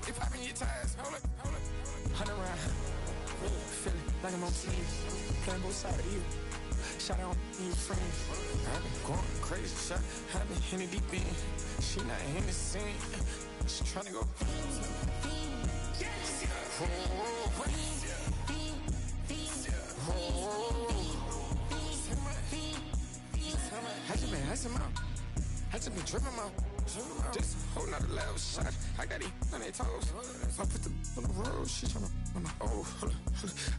If I can get ties, hold it. 100 round. Feeling like I'm on TV. Playing both sides of you. Shot out on your friends. I've been going crazy. Shot. I've been hitting deep in. She not in the scene. She tryna go. I just been dripping out. This whole nother level shot. I got it on their toes. I put the on the road. She tryna. Oh, hold up.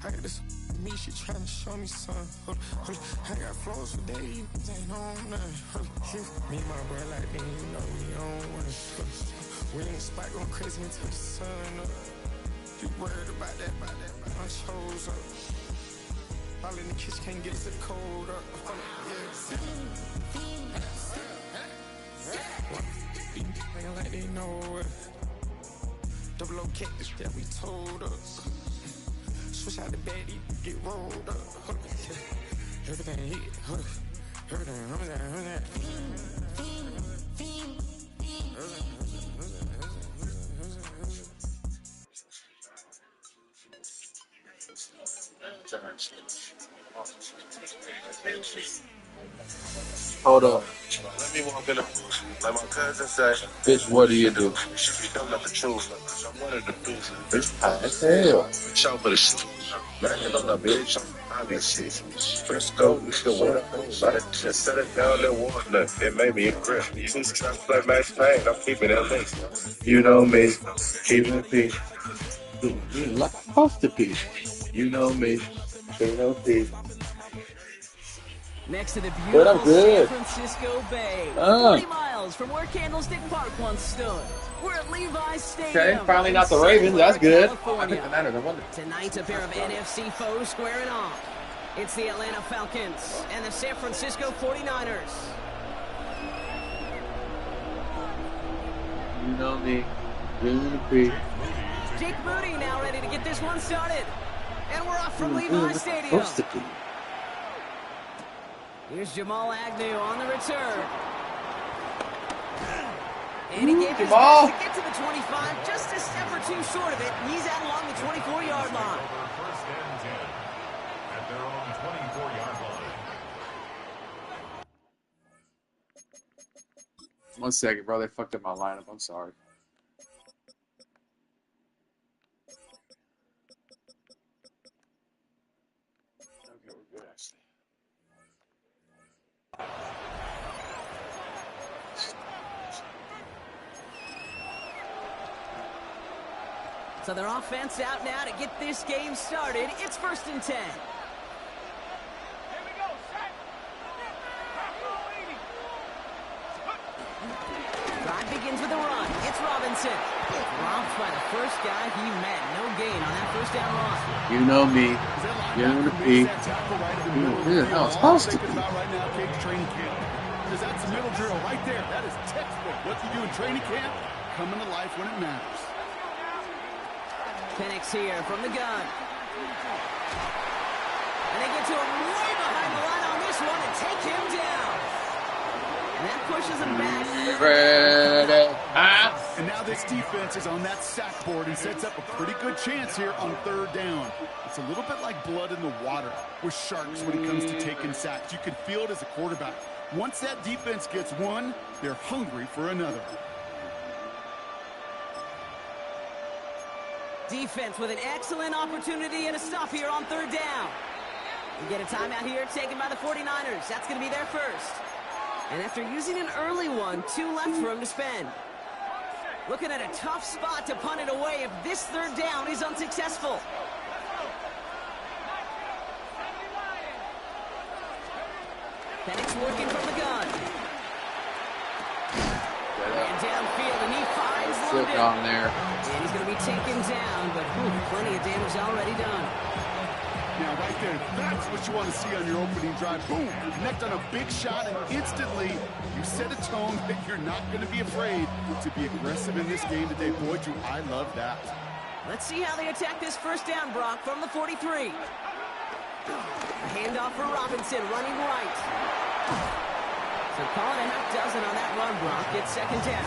I got this. Me, she tryna show me something. Hold up. I got flows for days. Ain't on nothing. Me and my bro like me, you know we don't wanna. We in the spot going crazy until the sun up. You worried about that? I chose up. All in the kitchen can't get us the cold up. Nigga like they know it. Double O cactus that we told us. Switch out the bed, get rolled up. Everything hit, everything. Hold up. Let me walk in the like my cousin say, bitch, what do you do? She be coming up the truth. I'm one of the dudes. Bitch, hot as hell. Shout for the shit. Man, on the bitch. I be shit. First go, we still want to just set it down and water. It made me a grip. Two straps like Max Payne. I'm keeping it lit. You know me. Keeping it peace. Like a poster piece. You know me. Keeping it peace. Next to the beautiful San Francisco Bay, 40 miles from where Candlestick Park once stood. We're at Levi's Stadium. Okay, finally not the Ravens. That's good. Tonight, a pair of NFC foes squaring off. It's the Atlanta Falcons and the San Francisco 49ers. You know me. MVP. Jake Moody now ready to get this one started. And we're off from Levi's Stadium. Here's Jamal Agnew on the return. And he gave his best to get to the 25, just a step or two short of it. He's out along the 24-yard line. First and 10 at their own 24-yard line. 1 second, bro. They fucked up my lineup. I'm sorry. Okay, we're good, actually. So their offense out now to get this game started. It's 1st and 10. Drive begins with a run. It's Robinson. Robbed by the first guy he met. No gain on that first down run. You know me. You know me. Yeah, no, it's supposed to be. Because that's the middle drill right there. That is textbook. What you do in training camp, coming to life when it matters. Penix here from the gun. And they get to him way behind the line on this one and take him down. And that pushes him back. And now this defense is on that sack board and sets up a pretty good chance here on 3rd down. It's a little bit like blood in the water with sharks when it comes to taking sacks. You can feel it as a quarterback. Once that defense gets one, they're hungry for another. Defense with an excellent opportunity and a stop here on 3rd down. We get a timeout here taken by the 49ers. That's going to be their first. And after using an early one, 2 left for him to spend. Looking at a tough spot to punt it away if this 3rd down is unsuccessful. Penix working from the gun. And downfield, and he finds London. There. And he's going to be taken down, but plenty of damage already done. Now, right there, that's what you want to see on your opening drive. Boom, connect on a big shot, and instantly you set a tone that you're not going to be afraid to be aggressive in this game today. Boy, do I love that. Let's see how they attack this first down, Brock, from the 43. A handoff for Robinson, running right. So call it a half dozen on that run, Brock. It's 2nd down.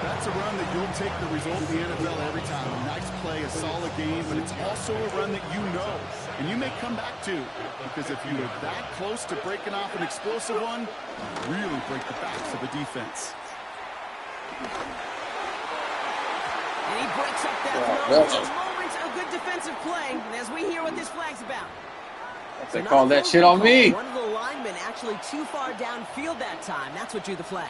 That's a run that you'll take the result in the NFL every time. A nice play, a solid game, but it's also a run that you know, and you may come back to. Because if you were that close to breaking off an explosive one, you really break the backs of the defense. And he breaks up that throw. A moment of good defensive play, as we hear what this flag's about. They called that shit on me. One of the linemen actually too far downfield that time. That's what drew the flag.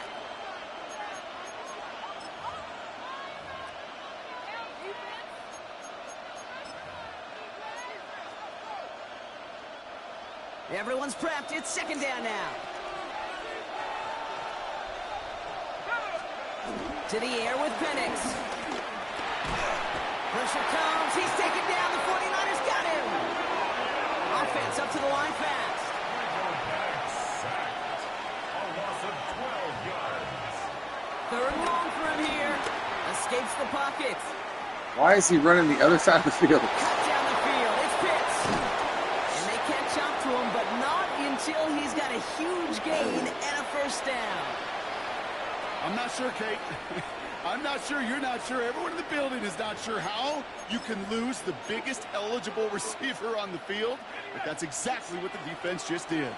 Everyone's prepped. It's second down now. To the air with Penix. Pressure comes. He's taken down. The 49ers got him. Offense up to the line fast. A loss of 12 yards. Third and long for him here. Escapes the pocket. Why is he running the other side of the field? Cut down the field. It's Pitts. And they catch up to him, but not until he's got a huge gain and a first down. I'm not sure, Kate. I'm not sure, you're not sure. Everyone in the building is not sure how you can lose the biggest eligible receiver on the field, but that's exactly what the defense just did.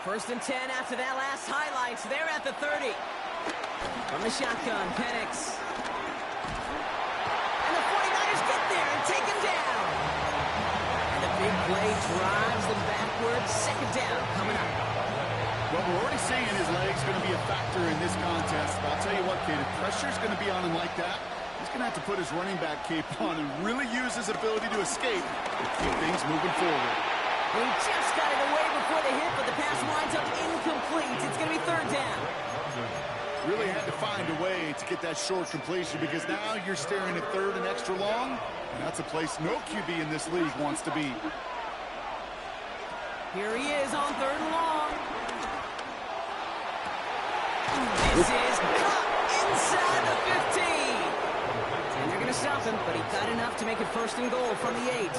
First and 10 after that last highlights. They're at the 30. From the shotgun, Penix. And the 49ers get there and take him down. And the big play drives them backwards. Second down coming up. Well, we're already seeing his leg's going to be a factor in this contest. But I'll tell you what, Kate, if pressure's going to be on him like that, he's going to have to put his running back cape on and really use his ability to escape to keep things moving forward. He just got it away before the hit, but the pass winds up incomplete. It's going to be third down. Really had to find a way to get that short completion because now you're staring at third and extra long, and that's a place no QB in this league wants to be. Here he is on third and long. This is cut inside the 15. And they're going to stop him, but he got enough to make it first and goal from the 8.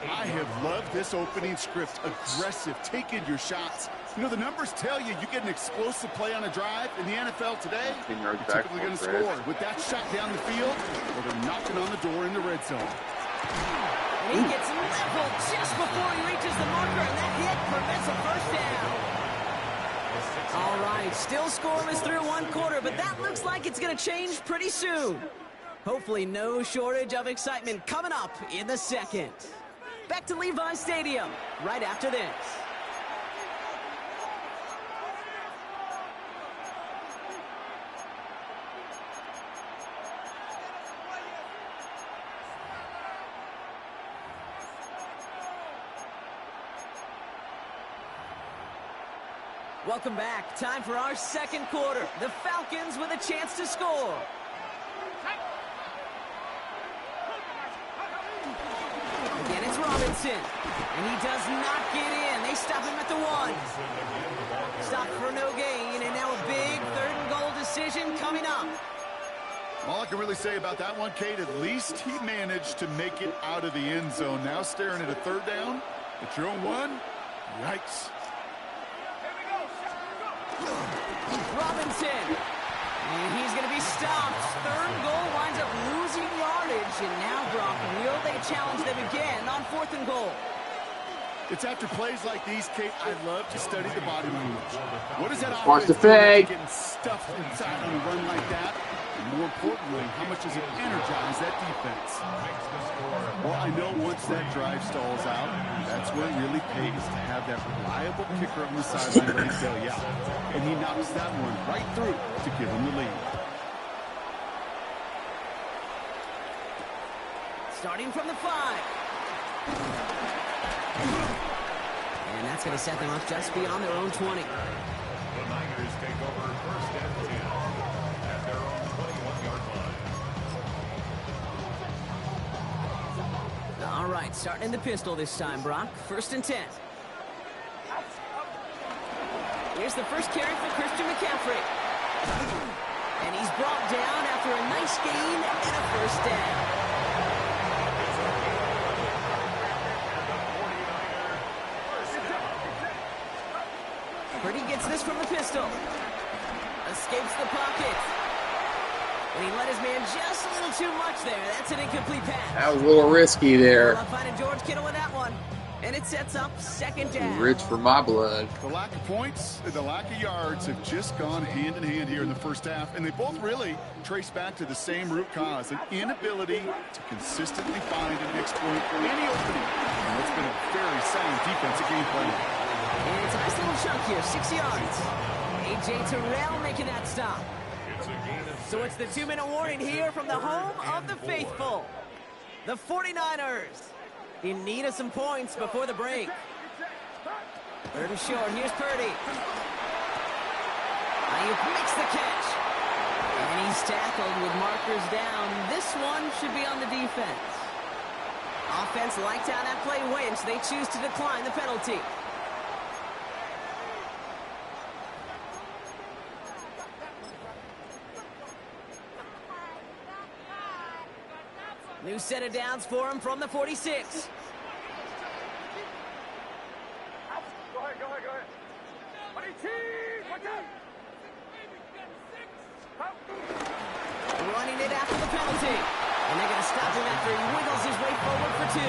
I have loved this opening script. Aggressive, taking your shots. You know, the numbers tell you you get an explosive play on a drive in the NFL today, you're typically going to score. With that shot down the field, or they're knocking on the door in the red zone. And he gets leveled just before he reaches the marker, and that hit prevents a first down. All right, still scoreless through one quarter, but that looks like it's going to change pretty soon. Hopefully no shortage of excitement coming up in the second. Back to Levi Stadium right after this. Welcome back. Time for our second quarter. The Falcons with a chance to score. Again, it's Robinson. And he does not get in. They stop him at the 1. Stop for no gain. And now a big third and goal decision coming up. All I can really say about that one, Kate, at least he managed to make it out of the end zone. Now staring at a third down at your own 1. Yikes. Robinson. And he's going to be stopped. Third and goal winds up losing yardage. And now, Brock, will they challenge them again on 4th and goal? It's after plays like these, Kate, I love to study the body language. What is that Watch offense the fake. getting stuffed inside on a run like that? And more importantly, how much does it energize that defense? Well, I know once that drive stalls out, that's where it really pays to have that reliable kicker on the sideline ready to bail you out. And he knocks that one right through to give him the lead. Starting from the 5. And that's going to set them up just beyond their own 20. The Niners take over first and 10 at their own 21-yard line. All right, starting in the pistol this time, Brock. 1st and 10. Here's the first carry for Christian McCaffrey. And he's brought down after a nice gain and a first down. Purdy gets this from the pistol. Escapes the pocket. And he let his man just a little too much there. That's an incomplete pass. That was a little risky there. Well, finding George Kittle with that one. And it sets up second down. Rich for my blood. The lack of points and the lack of yards have just gone hand in hand here in the first half, and they both really trace back to the same root cause, an inability to consistently find and exploit any opening. And it's been a very sound defensive game plan. And it's a nice little chunk here, 6 yards. A.J. Terrell making that stop. So it's the 2-minute warning here from the home of the faithful. The 49ers in need of some points before the break. Third and short. Here's Purdy. Ayuk makes the catch. And he's tackled with markers down. This one should be on the defense. Offense liked how that play went, so they choose to decline the penalty. New set of downs for him from the 46. Running it after the penalty. And they're going to stop him after he wiggles his way forward for 2.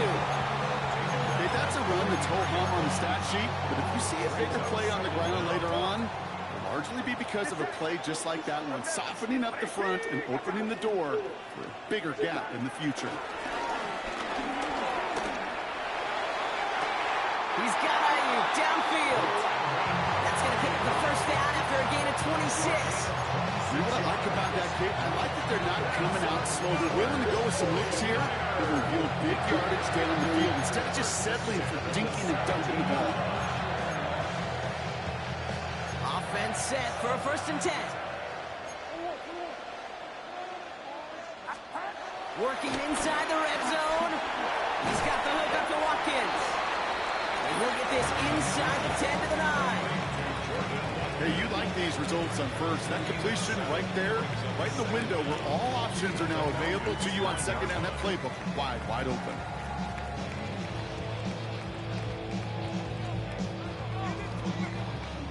Hey, that's a run that's ho-hum on the stat sheet, but if you see a bigger play on the ground later on, it'll largely be because of a play just like that one, softening up the front and opening the door for a bigger gap in the future. He's got Ayuk downfield. That's going to pick up the first down after a gain of 26. You know what I like about that kick? I like that they're not coming out slow. They're willing to go with some looks here that will yield big yardage down the field instead of just settling for dinking and dumping the ball. Offense set for a 1st and 10. Working inside the red zone. He's got the hook up to Watkins. And he'll get this inside the 10 to the 9. Hey, you like these results on first. That completion right there, right in the window where all options are now available to you on second down. That playbook wide open.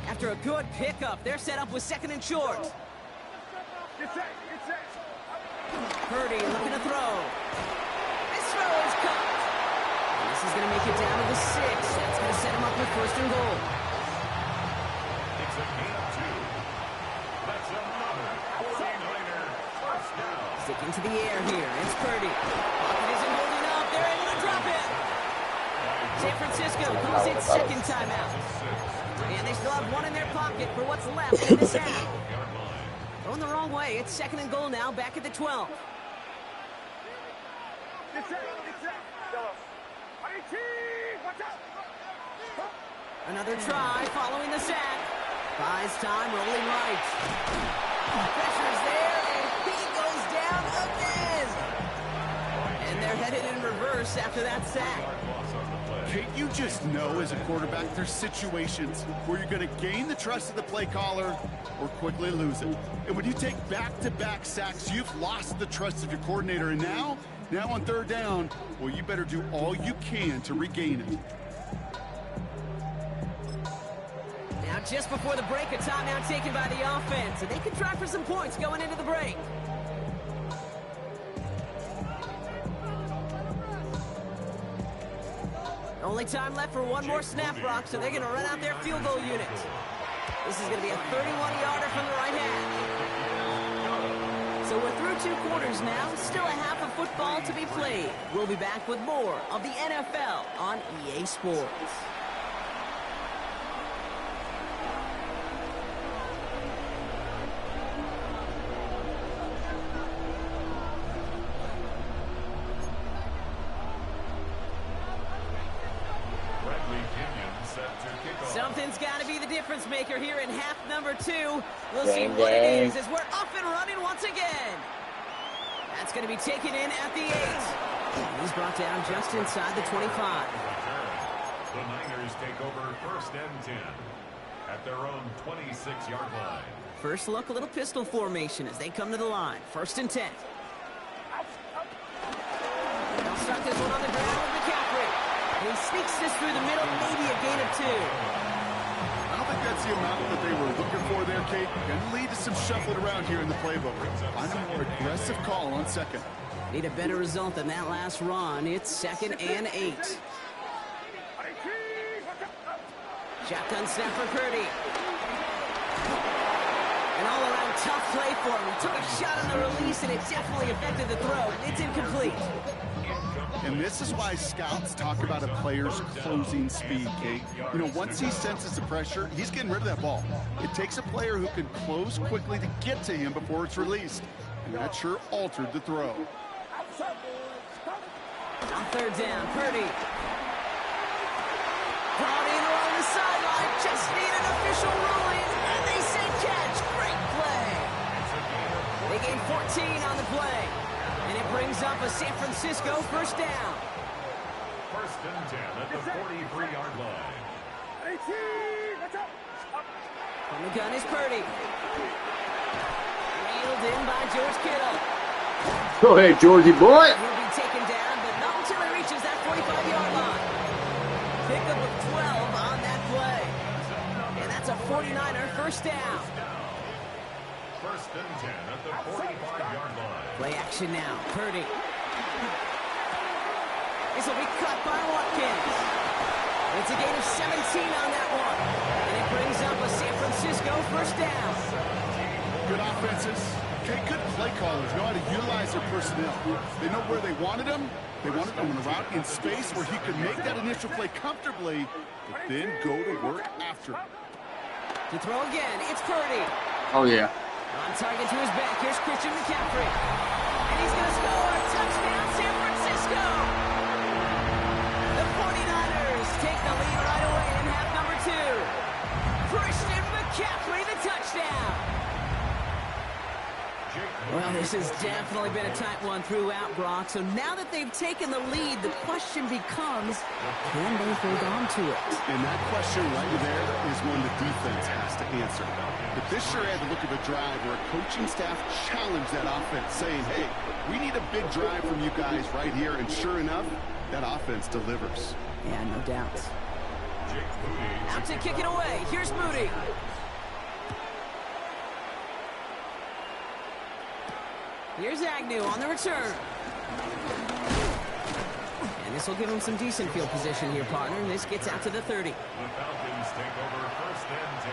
After a good pickup, they're set up with 2nd and short. Purdy looking to throw. This throw is caught. And this is going to make it down to the 6. That's going to set him up with 1st and goal. It's a gain of 2. That's another 49er first down. Sticking to the air here. It's Purdy. Pocket isn't holding up. They're able to drop it. San Francisco calls its 2nd timeout. And they still have 1 in their pocket for what's left in this half. Going the wrong way. It's 2nd and goal now, back at the 12. Another try following the sack. Buys time, rolling right. Pressure's there, and he goes down again. And they're headed in reverse after that sack. Kate, you just know as a quarterback there's situations where you're going to gain the trust of the play caller or quickly lose it. And when you take back-to-back sacks, you've lost the trust of your coordinator. And now on 3rd down, well, you better do all you can to regain it. Now just before the break, a timeout taken by the offense. And they can try for some points going into the break. Only time left for one more snap, Brock, so they're going to run out their field goal unit. This is going to be a 31-yarder from the right hand. So we're through 2 quarters now. Still a half of football to be played. We'll be back with more of the NFL on EA Sports. Something's got to be the difference maker here in half number 2. We'll see what it is as we're up and running once again. That's going to be taken in at the 8. He's brought down just inside the 25. The Niners take over 1st and 10 at their own 26-yard line. First look, a little pistol formation as they come to the line. 1st and 10. They'll start this one on the ground with McCaffrey. And he sneaks this through the middle, maybe a gain of 2. I don't think that's the amount that they were looking for there, Kate. Going to lead to some shuffling around here in the playbook. Find a more aggressive call on second. Need a better result than that last run. It's 2nd and 8. Shotgun snap for Purdy. An all-around tough play for him. He took a shot on the release, and it definitely affected the throw. It's incomplete. And this is why scouts talk about a player's closing speed, Kate. You know, once he senses the pressure, he's getting rid of that ball. It takes a player who can close quickly to get to him before it's released. And that sure altered the throw. On 3rd down, Purdy. Brought in along the sideline. Just need an official ruling. And they say catch. Great play. They gain 14 on the play. And it brings up a San Francisco 1st down. 1st and 10 at the 43-yard line. From the gun is Purdy. Reeled in by George Kittle. Go ahead, Georgie boy. He'll be taken down, but not until he reaches that 45-yard line. Pickup of 12 on that play. And that's a 49er 1st down. 1st and 10 at the 45-yard line. Play action now. Purdy. This will be cut by Watkins. It's a gain of 17 on that one. And it brings up a San Francisco 1st down. Good offenses. Okay, good play callers know how to utilize their personnel. They know where they wanted him. They wanted him on the route in space where he could make that initial play comfortably, but then go to work after. To throw again, it's Purdy. Oh, yeah. On target to his back, here's Christian McCaffrey. And he's going to score a touchdown, San Francisco. The 49ers take the lead right away in half number 2. Christian McCaffrey, the touchdown. Well, this has definitely been a tight one throughout, Brock. So now that they've taken the lead, the question becomes, can they hold on to it? And that question right there is one the defense has to answer. But this sure had the look of a drive where a coaching staff challenged that offense, saying, hey, we need a big drive from you guys right here. And sure enough, that offense delivers. Yeah, no doubt. Out to kick it away. Here's Moody. Here's Agnew on the return. And this will give him some decent field position here, partner. And this gets out to the 30. The Falcons take over 1st and 10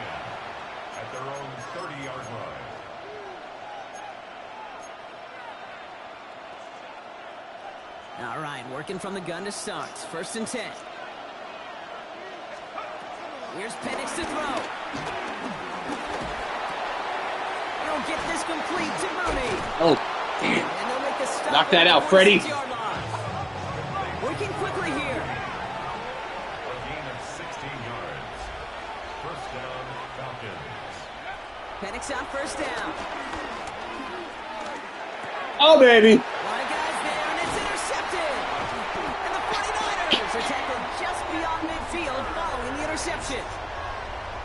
at their own 30-yard line. All right, working from the gun to start. 1st and 10. Here's Penix to throw. He'll get this complete to Mooney. Oh, damn. And they'll make the stop. Knock that out, Freddie. Working quickly here. A gain of 16 yards. 1st down, Falcons. Penix on 1st down. Oh, baby. A lot of guys there, and it's intercepted. And the 49ers are tackled just beyond midfield following the interception.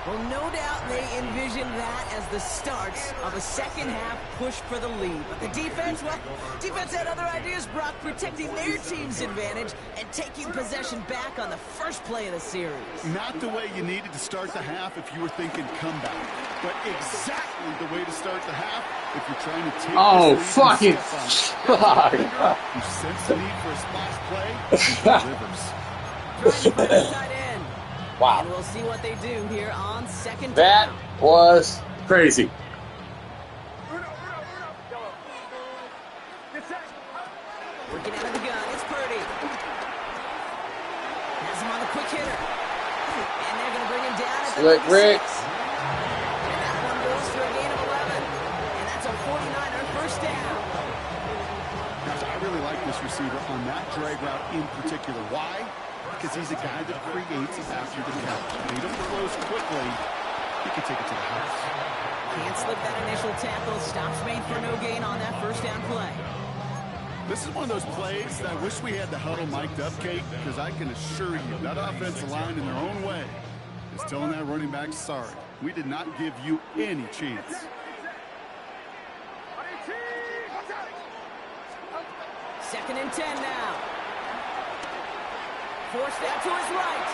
Well, no doubt they envisioned that as the start of a second-half push for the lead. But the defense, well, defense had other ideas, Brock, protecting their team's advantage and taking possession back on the first play of the series. Not the way you needed to start the half if you were thinking comeback, but exactly the way to start the half if you're trying to take this lead fucking and step on it. You sense the need for a splash play, and delivers. Trying to find a tight end. Wow. And we'll see what they do here on 2nd That down. was crazy. Working out of the gun, it's Purdy. Has him on the quick hitter. And they're going to bring him down at the Slick 36. Rick. And that one goes for a gain of 11. And that's a 49er 1st down. Gosh, I really like this receiver on that drag route in particular. Why? Because he's a guy that creates after the catch. If he don't close quickly, he can take it to the house. Can't slip that initial tackle. Stops made for no gain on that 1st down play. This is one of those plays that I wish we had the huddle mic'd up, Kate, because I can assure you that offensive line in their own way is telling that running back, sorry, we did not give you any chance. Second and 10 now. Forced out to his right.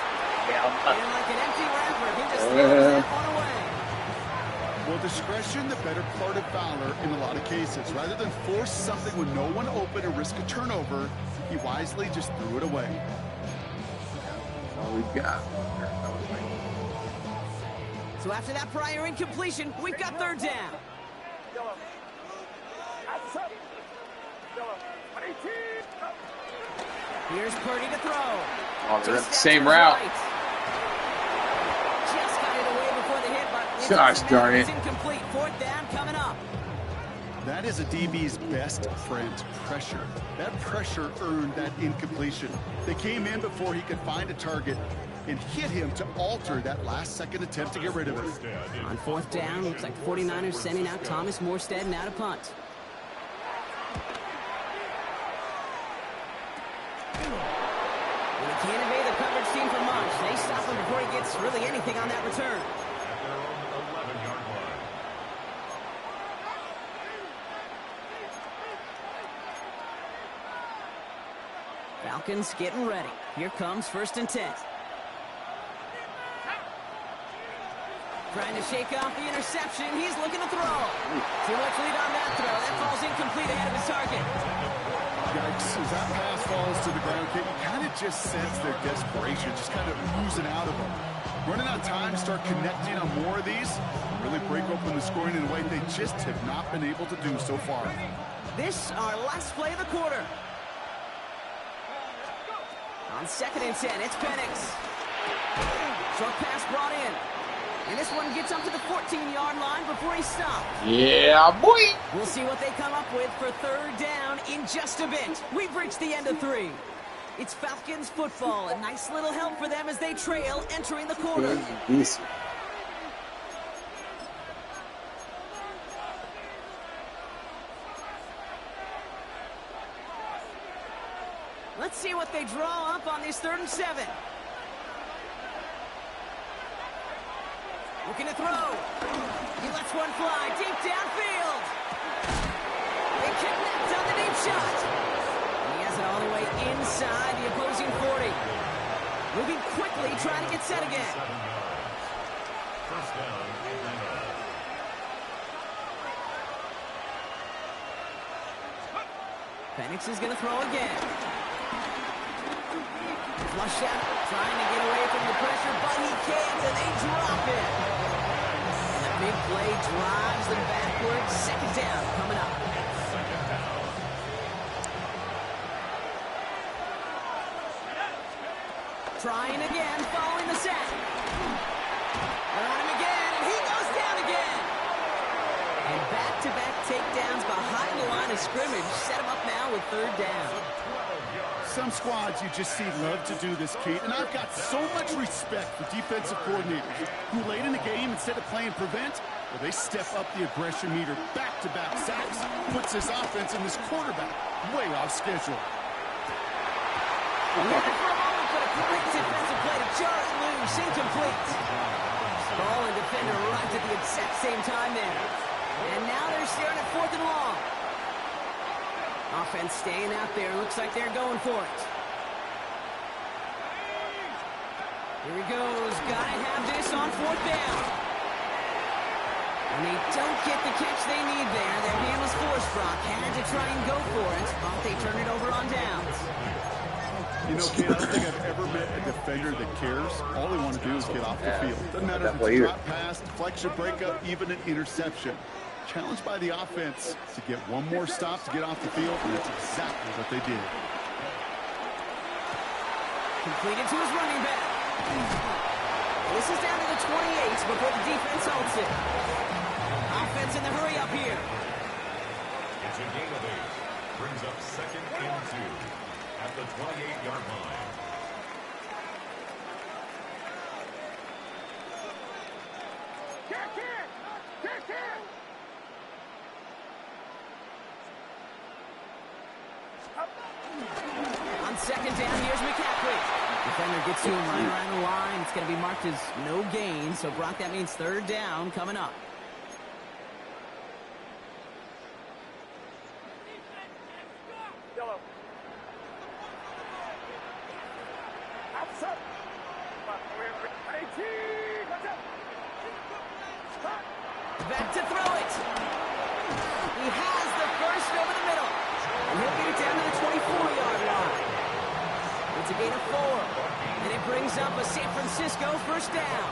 And like an empty wrapper, he just throws that one away. Well, discretion, the better part of valor in a lot of cases. Rather than force something with no one open and risk a turnover, he wisely just threw it away. That's all we got. So after that prior incompletion, we've got third down. Here's Purdy to throw. Oh, they're Just the same out to his route. right. Just got it away before the hit, but it Gosh doesn't darn matter. it. It's incomplete. Fourth down coming up. That is a DB's best friend, pressure. That pressure earned that incompletion. They came in before he could find a target and hit him to alter that last-second attempt to get rid of it. On fourth down, looks like the 49ers sending out Thomas Morstead now to punt. And he can't evade the coverage team for much. They stop him before he gets really anything on that return. At their own 11-yard line. Falcons getting ready. Here comes 1st and 10. Trying to shake off the interception. He's looking to throw. Too much lead on that throw. That falls incomplete ahead of his target. Yikes, as that pass falls to the ground, you kind of just sense their desperation, just kind of oozing out of them. Running out of time, start connecting on more of these, really break open the scoring in a way they just have not been able to do so far. This, our last play of the quarter. On 2nd and 10, it's Penix. Short pass brought in. And this one gets up to the 14-yard line before he stopped. Yeah, boy. We'll see what they come up with for third down in just a bit. We've reached the end of 3. It's Falcons football. A nice little help for them as they trail entering the quarter. Decent. Let's see what they draw up on this 3rd and 7. Looking to throw. He lets one fly deep downfield. They connect on the deep shot. He has it all the way inside the opposing 40. Moving quickly, trying to get set again. 7 yards. First down, Atlanta. Penix is going to throw again. Flush out, trying to get away from the pressure, but he can't, and they drop it. And the big play drives them backwards. 2nd down coming up. Second down. Trying again, following the sack. They're on him again, and he goes down again. And back-to-back takedowns behind the line of scrimmage set him up now with 3rd down. Some squads you just see love to do this, Kate, and I've got so much respect for defensive coordinators who late in the game, instead of playing prevent, well, they step up the aggression meter. Back-to-back sacks puts this offense and this quarterback way off schedule. He had it for a moment, but a great defensive play to jar it loose, incomplete. Ball and defender arrived at the exact same time there. And now they're staring at 4th and long. Offense staying out there. Looks like they're going for it. Here he goes. Gotta have this on 4th down. And they don't get the catch they need there. Their hand was forced, Brock. Had to try and go for it. But they turn it over on downs. You know, Kate, I don't think I've ever met a defender that cares. All they want to do is get off the field. Doesn't matter if it's a drop pass, deflection, breakup, even an interception. Challenged by the offense to get one more stop to get off the field, and that's exactly what they did. Completed to his running back. This is down to the 28 before the defense holds it. Offense in the hurry up here. It's a gain of 8. Brings up 2nd and 2 at the 28-yard line. On 2nd down, here's McCaffrey. Defender gets to him right around the line. It's going to be marked as no gain. So, Brock, that means 3rd down coming up. Back to throw it. He has the first over the middle. And he'll get it down to the 24-yard line. It's a gain of 4. And it brings up a San Francisco first down.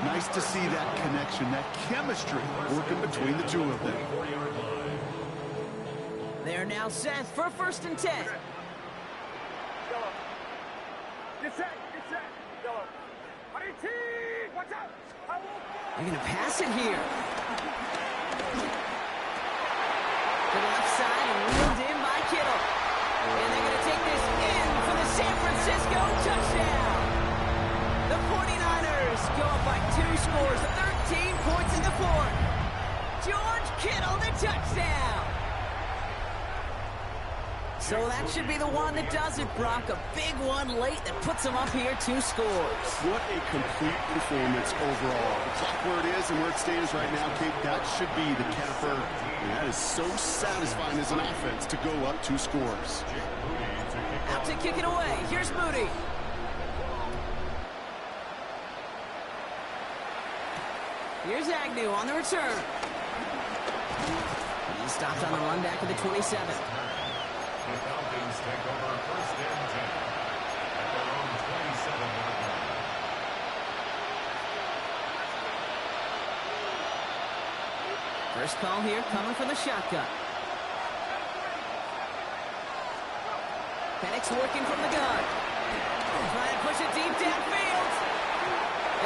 Nice to see that connection, that chemistry working between the two of them. They're now set for 1st and 10. They're going to pass it here. To the left side and wheeled in by Kittle. And they're going to take this in for the San Francisco touchdown. The 49ers go up by 2 scores, 13 points in the 4th. George Kittle, the touchdown. So that should be the one that does it, Brock. A big one late that puts them up here 2 scores. What a complete performance overall. The clock where it is and where it stands right now, Kate, that should be the capper. And that is so satisfying as an offense to go up 2 scores. Out to kick it away. Here's Moody. Here's Agnew on the return. He stopped on the run back at the 27. The Falcons take over 1st and 10 at their own 27-yard line. First call here coming from the shotgun. Penix working from the gun. Trying to push it deep downfield.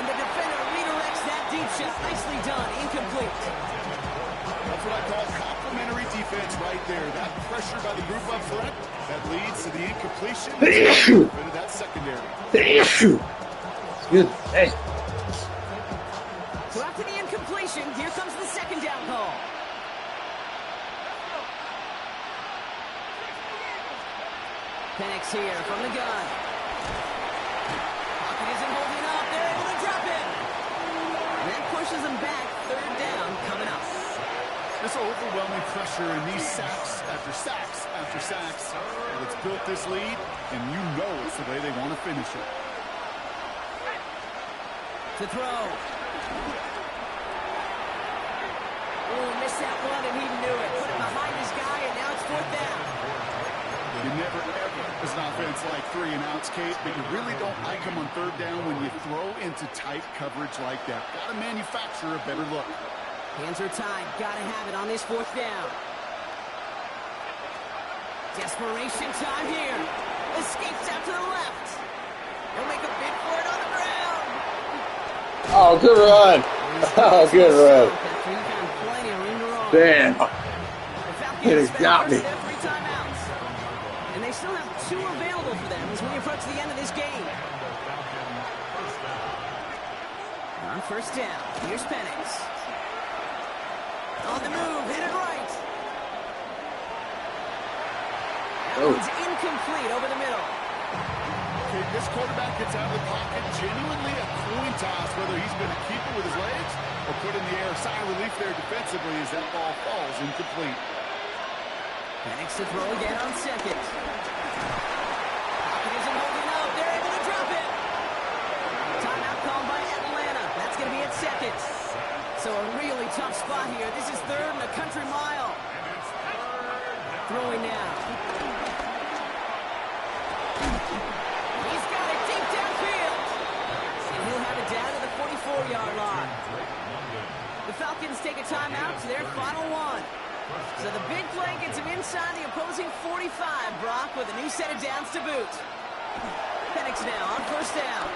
And the defender redirects that deep shot. Nicely done. Incomplete. That's what I call complimentary defense right there. That pressure by the group up front, that leads to the incompletion. Into that secondary. Good. Hey. So after the incompletion, here comes the 2nd down call. Penix here from the gun. Pocket isn't holding up. They're able to drop it. And that pushes them back. 3rd down coming up. This overwhelming pressure and these sacks after sacks after sacks. And it's built this lead, and you know it's the way they want to finish it. To throw. Oh, missed that one, and he knew it. Put it behind his guy, and now it's 4th down. You never, ever, as an offense, like 3 and outs, Kate, but you really don't like them on 3rd down when you throw into tight coverage like that. Got to manufacture a better look. Hands are tied. Got to have it on this 4th down. Desperation time here. Escapes out to the left. He'll make a bid for it on the ground. Oh, good run. Oh, good run. After he found plenty of room to roam. Damn. The Falcons It has spend got the me. first of their 3 timeouts. And they still have 2 available for them as we approach the end of this game. On 1st down, here's Penix. On the move, hit it right. That one's incomplete over the middle. Okay, this quarterback gets out of the pocket, genuinely a coin toss, whether he's going to keep it with his legs or put in the air. Sigh of relief there defensively as that ball falls incomplete. Penix to throw again on 2nd. Pocket isn't holding up. They're able to drop it. Timeout called by Atlanta. That's going to be at 2nd. So a really tough spot here. This is 3rd and a country mile. Throwing now. He's got it deep downfield. And he'll have it down to the 44-yard line. The Falcons take a timeout to their final one. So the big play gets him inside the opposing 45, Brock, with a new set of downs to boot. Penix now on 1st down.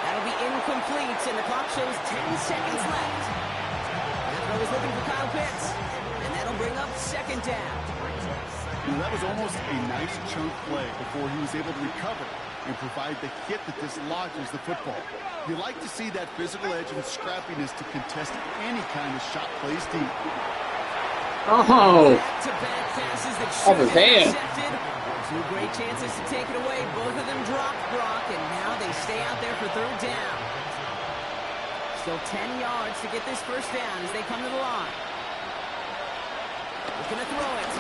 That'll be incomplete, and the clock shows 10 seconds left. That throw is looking for Kyle Pitts, and that'll bring up 2nd down. Now, that was almost a nice chunk play before he was able to recover and provide the hit that dislodges the football. You like to see that physical edge and scrappiness to contest any kind of shot plays deep. Oh. Back-to-back passes that Off should his have been hand. intercepted. 2 great chances to take it away. Both of them dropped, Brock, and now they stay out there for 3rd down. Still 10 yards to get this 1st down as they come to the line. Looking to throw it.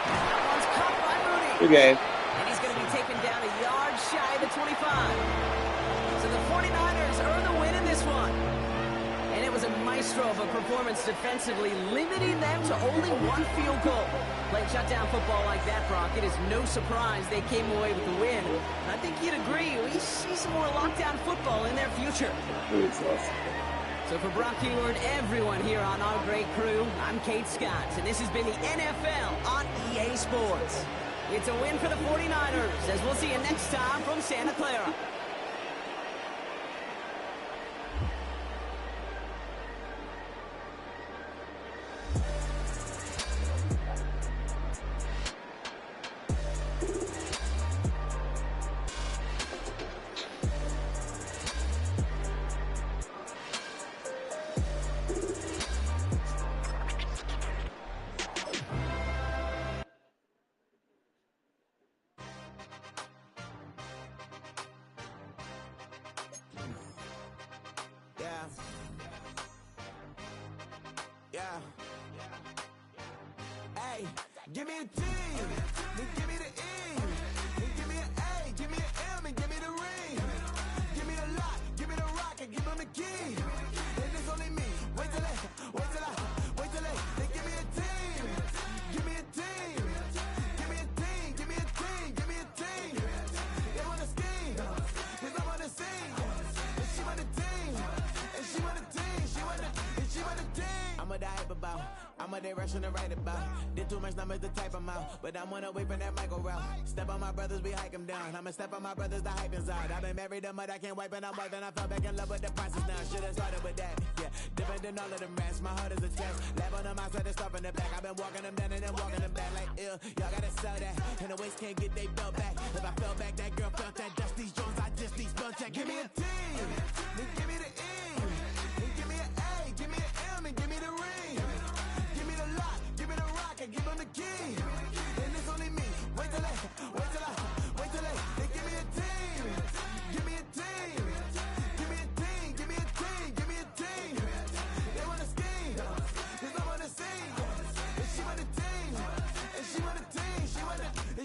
That one's caught by Moody. Good game. And he's going to be taken down a yard shy of the 25. So the 49ers earn the win in this one. And it was a maestro of a performance defensively, limiting them to only one field goal. Playing shutdown football like that, Brock, it is no surprise they came away with the win. And I think you'd agree, we see some more lockdown football in their future. So for Brock Heward, everyone here on our great crew, I'm Kate Scott, and this has been the NFL on EA Sports. It's a win for the 49ers, as we'll see you next time from Santa Clara. Yeah. Hey, give me a T, then give me the E, then give me an A, give me an M, and give me the ring. Give me a lock, give me the rock, and give them the key. And it's only me. Wait till they give me a team. Give me a team. Give me a team. Give me a team. Give me a team. They wanna scheme, 'cause I wanna sing. And she want a team. And she want a team. She want a team. I'm a die about. I'm a day rushing to write about. Did too much numbers to type them out. But I'm one away from that Michael route. Step on my brothers, we hike them down. I'ma step on my brothers, the hype inside. I've been married to mud, I can't wipe and I'm wiping. I fell back in love with the process now. Should've started with that. Yeah, different than all of them rats. My heart is a test. Lab on them, I swear to start from the back. I've been walking them down and then walking them back like ill. Y'all gotta sell that. And the waist can't get they belt back. If I fell back, that girl felt that. Dust these Jones, I just need spell check. Give me a T, then give me the E, then give me an A, give me an M, and give me the ring. Give me the lock, give me the rock, and give them the key. And it's only me. Wait till they give me a team. Give me a team. Give me a team. Give me a team. Give me a team. They wanna scheme, 'cause I wanna sing. And she want a team. And she want a team.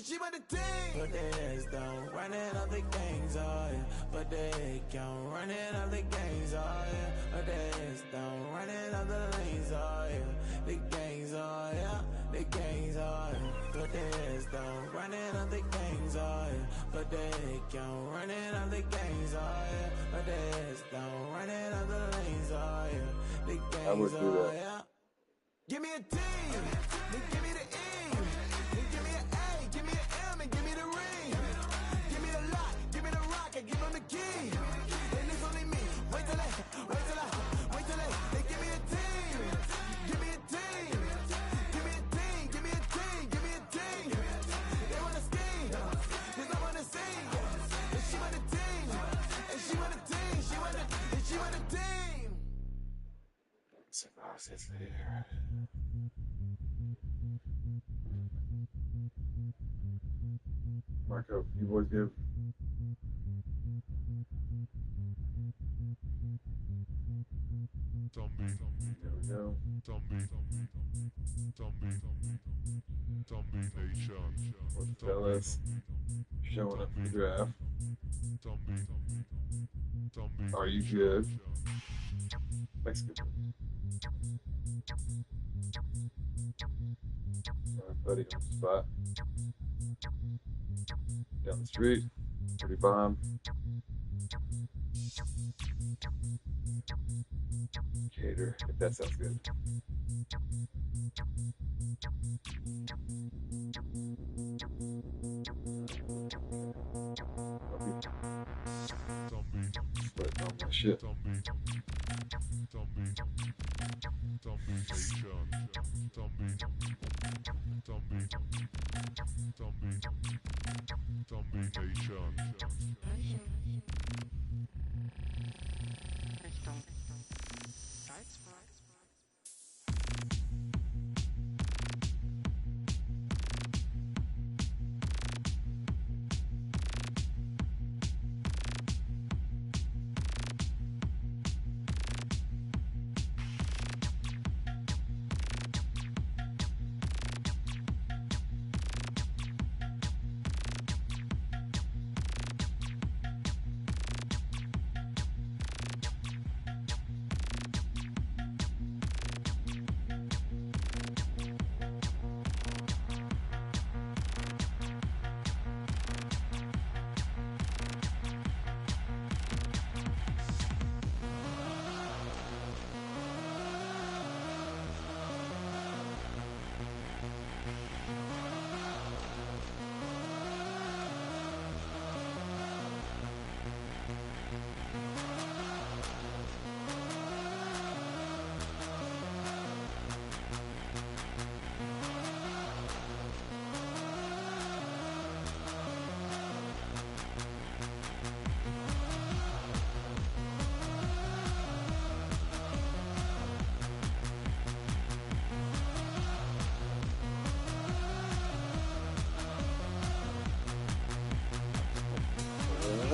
She want a team. Put their heads down, running up the gangs, oh yeah. Put their head count, running up the gangs, oh yeah. Put their heads down, running up the lanes, oh yeah. The gangs, oh yeah. The gangs, oh yeah. Put their heads down, running up the gangs, oh yeah. Put their head count, running up the gangs, oh yeah. Put their heads down, running up the lanes, oh yeah. The gangs, oh yeah. Give me a T, then give me the E, then give me an A, give me an M, and give me the ring. Give me the lock, give me the rock, and give them the key. And it's only me. Wait till they give me a team. Give me a team. Give me a team. Give me a team. Give me a team. They wanna scheme, 'cause I wanna sing. And she want a team. And she want a team. She want a team. It's there. Marco, you boys give. There we go. What's fellas showing up for the draft? Are you good? Mexican. Alright, buddy, on the spot. Down the street. Pretty bomb. Cater, if that sounds good. But on my shit.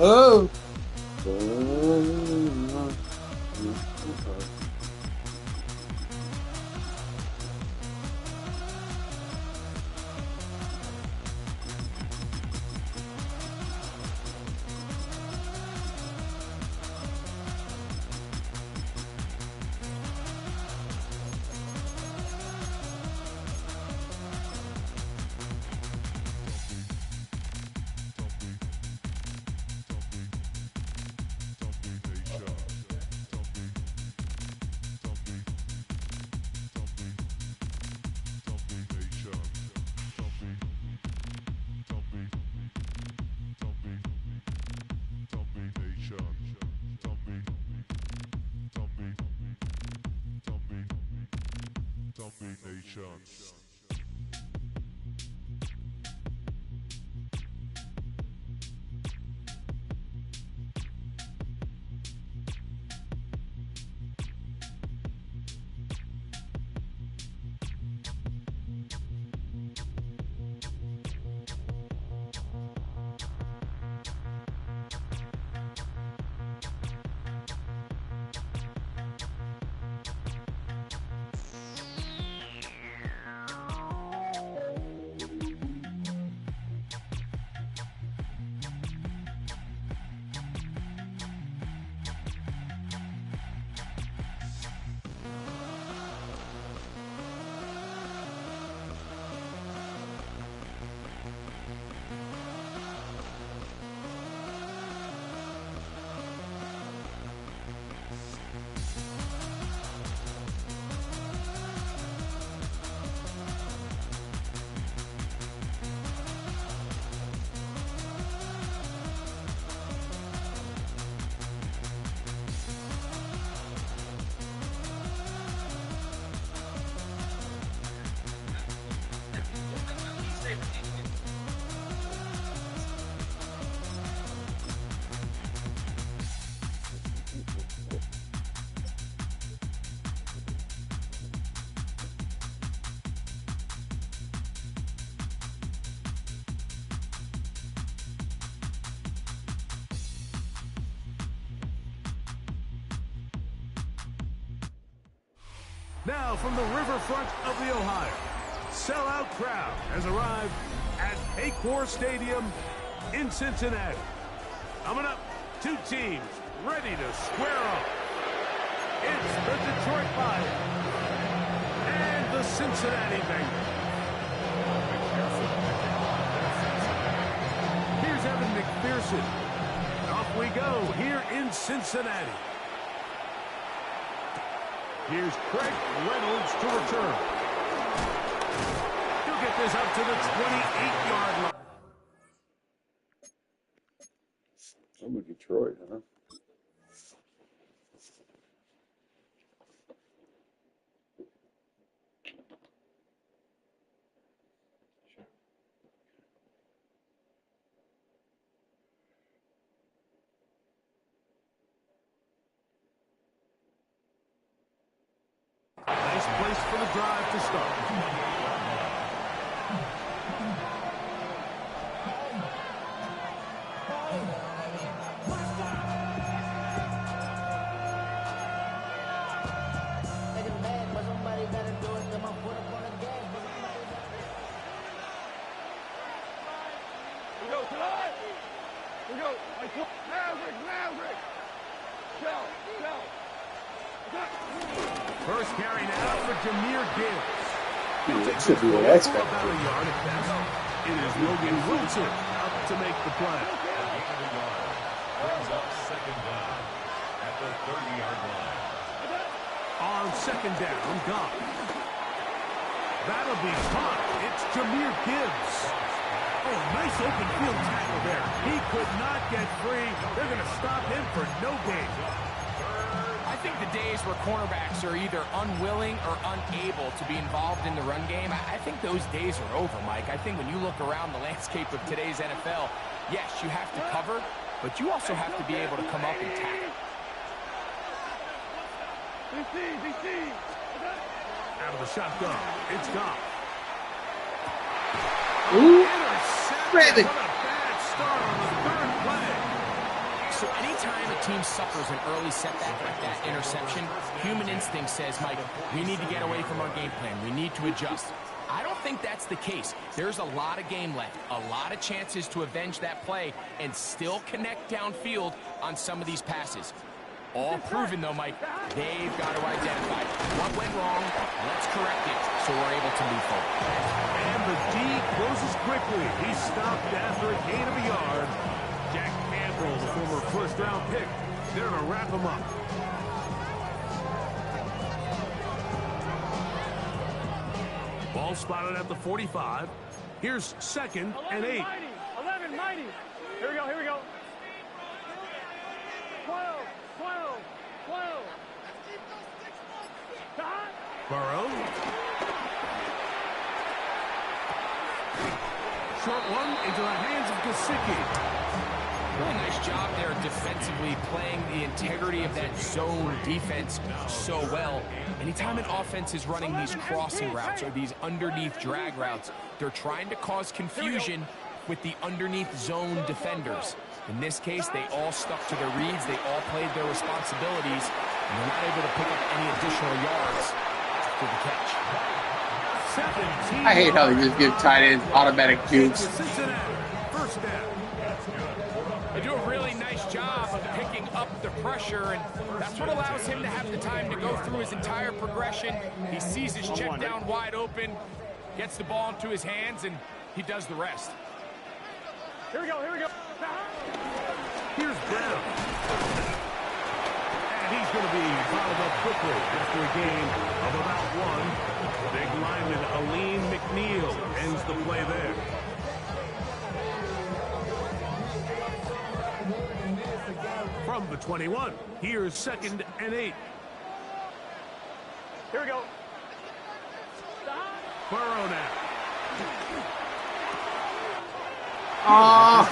Oh. Now from the riverfront of the Ohio, sellout crowd has arrived at Paycor Stadium in Cincinnati. Coming up, two teams ready to square up. It's the Detroit Lions and the Cincinnati Bengals. Here's Evan McPherson. Off we go here in Cincinnati. Here's Craig Reynolds to return. He'll get this up to the 28-yard line. I'm with Detroit, huh? Nice place for the drive to start. First carry now for Jameer Gibbs. It should be an X Factor. It is Logan Wilson up to make the play. Brings up second down at the 30-yard line. On second down, gone. That'll be caught. It's Jameer Gibbs. Oh, nice open field tackle there. He could not get free. They're going to stop him for no gain. I think the days where cornerbacks are either unwilling or unable to be involved in the run game, I think those days are over, Mike. I think when you look around the landscape of today's NFL, yes, you have to cover, but you also have to be able to come up and tackle. Out of the shotgun, it's gone. Ooh, Intercepted. ready. What a bad start on the third play. team suffers an early setback like that interception, human instinct says, Mike, we need to get away from our game plan. We need to adjust. I don't think that's the case. There's a lot of game left, a lot of chances to avenge that play and still connect downfield on some of these passes. All proven, though, Mike, they've got to identify what went wrong, let's correct it, so we're able to move forward. And the D closes quickly. He's stopped after a gain of a yard. Jack Campbell, the former first-round pick, there to wrap him up. Ball spotted at the 45. Here's 2nd and 8. 11, mighty. Here we go, here we go. 12, 12, 12. Burrow. Short one into the hands of Gesicki. Really nice job there defensively, playing the integrity of that zone defense so well. Anytime an offense is running these crossing routes or these underneath drag routes, they're trying to cause confusion with the underneath zone defenders. In this case, they all stuck to their reads, they all played their responsibilities, and they're not able to pick up any additional yards for the catch. I hate how they just give tight ends automatic jukes. First down. They do a really nice job of picking up the pressure, and that's what allows him to have the time to go through his entire progression. He sees his check down wide open, gets the ball into his hands, and he does the rest. Here we go, here we go. Here's Brown. And he's going to be fouled up quickly after a gain of about 1. Big lineman Aline McNeil ends the play there. From the 21, here's 2nd and 8. Here we go. Burrow now. Oh!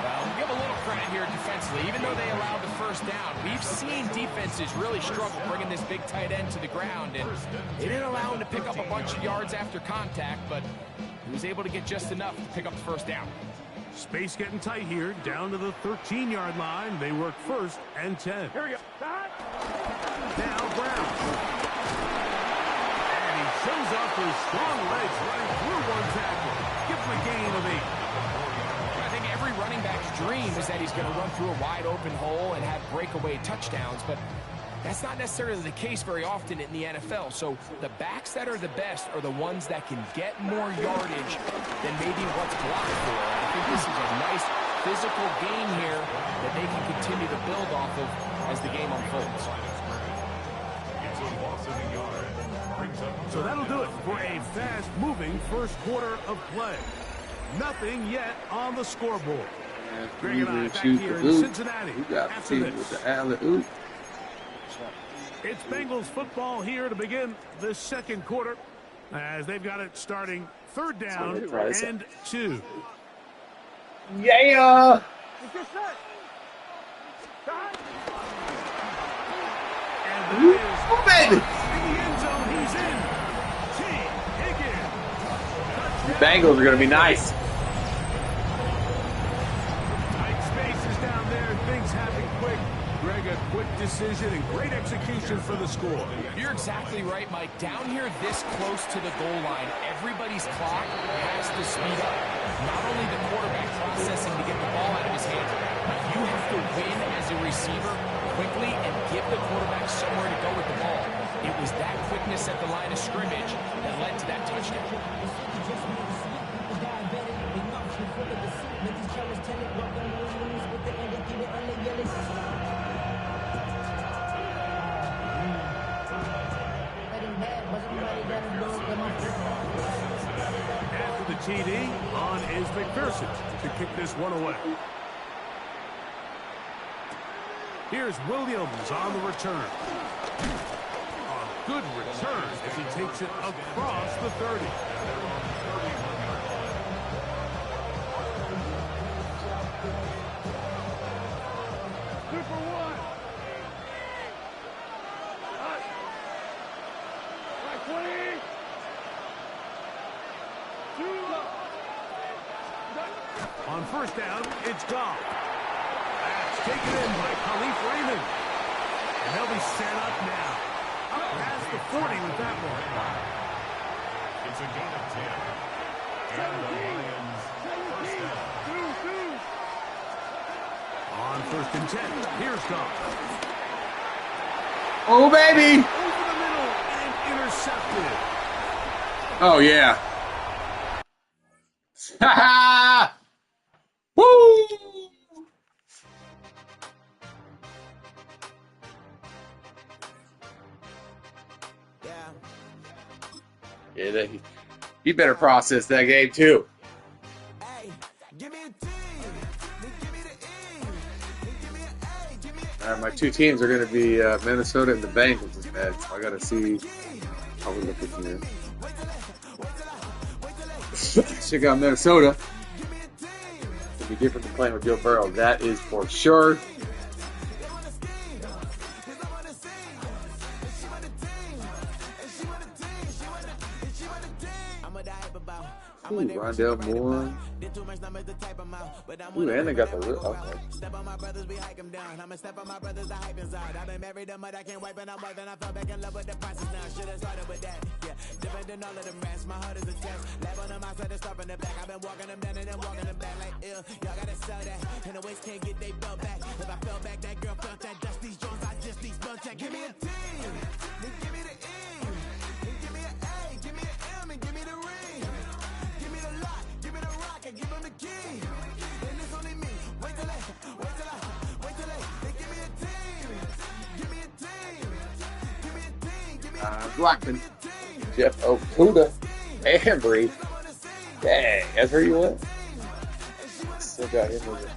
Well, give a little credit here defensively. Even though they allowed the first down, we've seen defenses really struggle bringing this big tight end to the ground, and they didn't allow him to pick up a bunch of yards after contact, but he was able to get just enough to pick up the first down. Space getting tight here, down to the 13-yard line. They work 1st and 10. Here we go. Now Brown. And he shows off his strong legs running through one tackle. Give him a gain of 8. I think every running back's dream is that he's going to run through a wide open hole and have breakaway touchdowns, but that's not necessarily the case very often in the NFL. So the backs that are the best are the ones that can get more yardage than maybe what's blocked for. I think this is a nice physical game here that they can continue to build off of as the game unfolds. So that'll do it for a fast-moving first quarter of play. Nothing yet on the scoreboard. Greg and I back here in Cincinnati after this. It's Bengals football here to begin the second quarter as they've got it starting 3rd down and 2. Yeah! And that is in the end zone. He's in. T. Higgins. The Bengals are going to be nice. Tight spaces down there. Things happen quick. Greg, a quick decision and great execution for the score. You're exactly right, Mike. Down here this close to the goal line, everybody's clock has to speed up. Not only the quarterback processing to get the ball out of his hands, but you have to win as a receiver quickly and give the quarterback somewhere to go with the ball. It was that quickness at the line of scrimmage that led to that touchdown. After the TD, on is McPherson to kick this one away. Here's Williams on the return. A good return as he takes it across the 30. On first down, it's Goff. That's taken in by Khalif Raymond. And they'll be set up now. Up past the 40 with that one. It's a gain of 10. And the Lions first down. On first and 10, here's Goff. Oh, baby! Over the middle and intercepted. Oh, yeah. Ha ha! Woo! Yeah, he better process that game too. My two teams are going to be Minnesota and the Bengals in bed, so I got to see how we look at here. Check out Minnesota. It'll be different than playing with Joe Burrow. That is for sure. Ooh, Rondell Moore. Ooh, and they got the real. Okay. Give me a team, give me the E, give me an A, give me an M, and give me the ring. Give me the lock, give me the rock, and give him the key. And it's only me. Wait till they give me a team. Give me a team. Give me a team. Give me a team. Blackman, Jeff Okuda, and Bree. Dang, that's where you went. Still got him with it.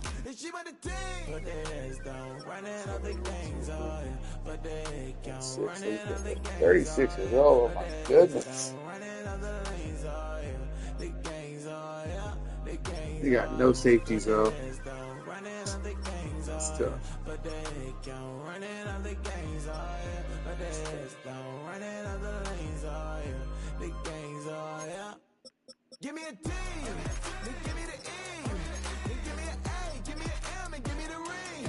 36 years old. Oh my goodness. They got no safeties though. That's tough. Give me a team, give me the E, give me an A, give me an M, and give me the ring.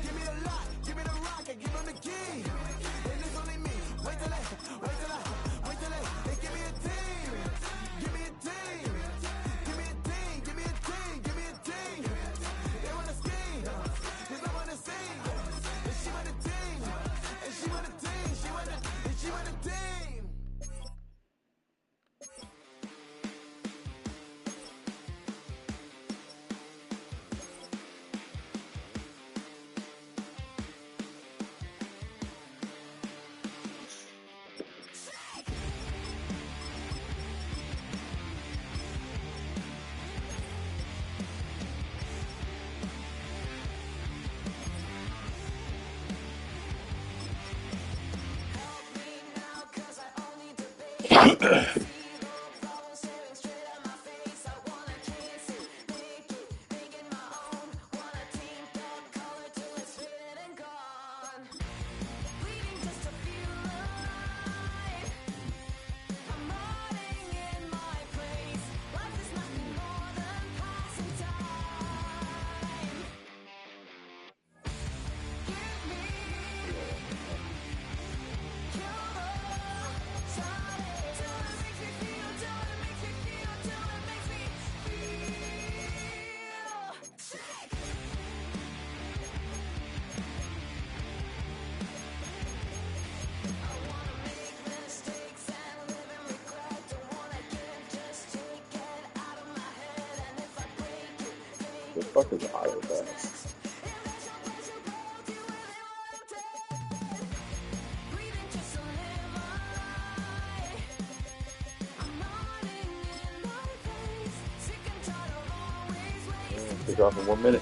Give me the lock, give me the rock, and give him the key. And it's only me. Wait till they give me a team. Give me a team. Give me a team. Give me a team. Give me a team. They wanna scheme, 'cause I wanna sing. And she want a team. And she want a team. She want a team. The fuck is Iowa Bass? Pick off in 1 minute.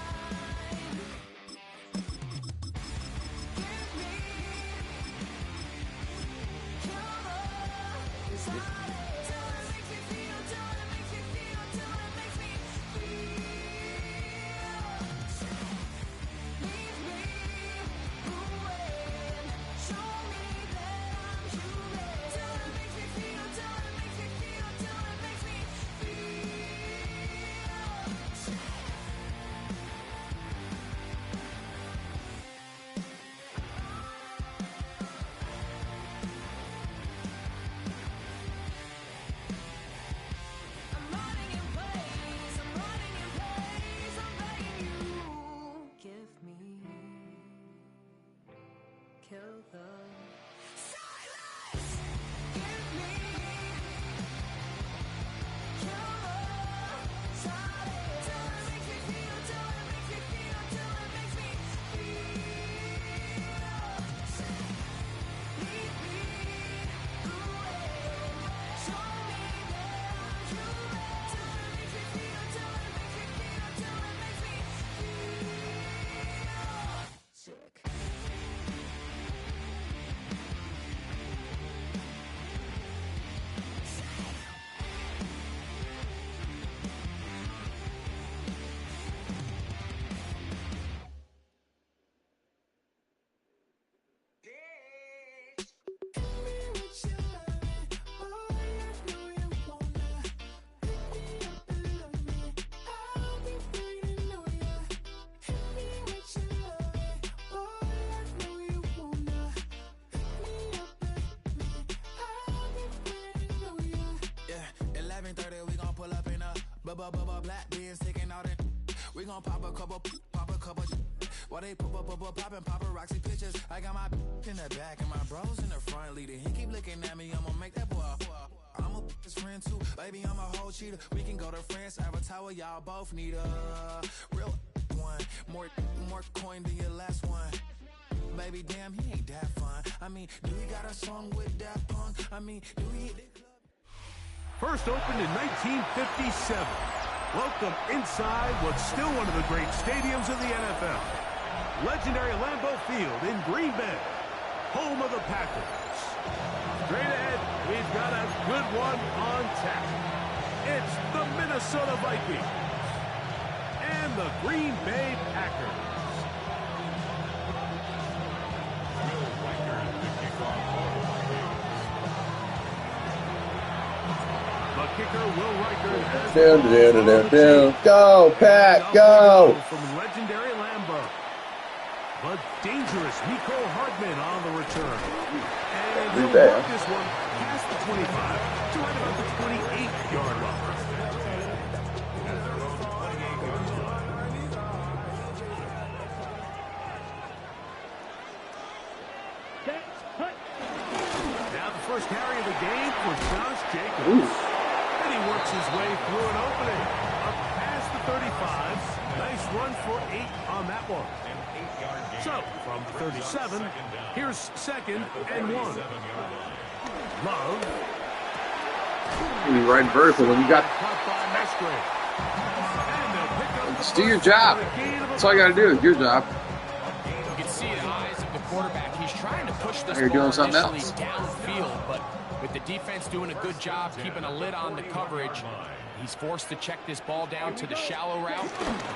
Black beans sticking out it. We gon' pop a couple. While they poppin' paparazzi pictures. I got my in the back and my bros in the front leader. He keep looking at me, I'ma make that boy. I'm a his friend too, baby, I'm a whole cheater. We can go to France, have a tower, y'all both need a real one. More coin than your last one. Baby, damn, he ain't that fun. I mean, do he got a song with that punk? I mean, do he hit the club? First opened in 1957. Welcome inside what's still one of the great stadiums in the NFL. Legendary Lambeau Field in Green Bay, home of the Packers. Straight ahead, we've got a good one on tap. It's the Minnesota Vikings and the Green Bay Packers. The kicker, Will Riker, has Down. Go, Pat, go! From legendary Lambeau. But dangerous Nico Hardman on the return. And he'll work this one past the 25 to right about the 28-yard line. Now the first carry of the game for Josh Jacobs. And he works his way through an opening. Up past the 35. Nice run for 8 on that one. So, from the 37, here's 2nd and 1. Love. You're riding vertical when you got. Just do your job. That's all you got to do is your job. You can see the eyes of the quarterback. He's trying to push this You're doing ball something initially else. downfield, but with the defense doing a good job keeping a lid on the coverage, he's forced to check this ball down to the shallow route.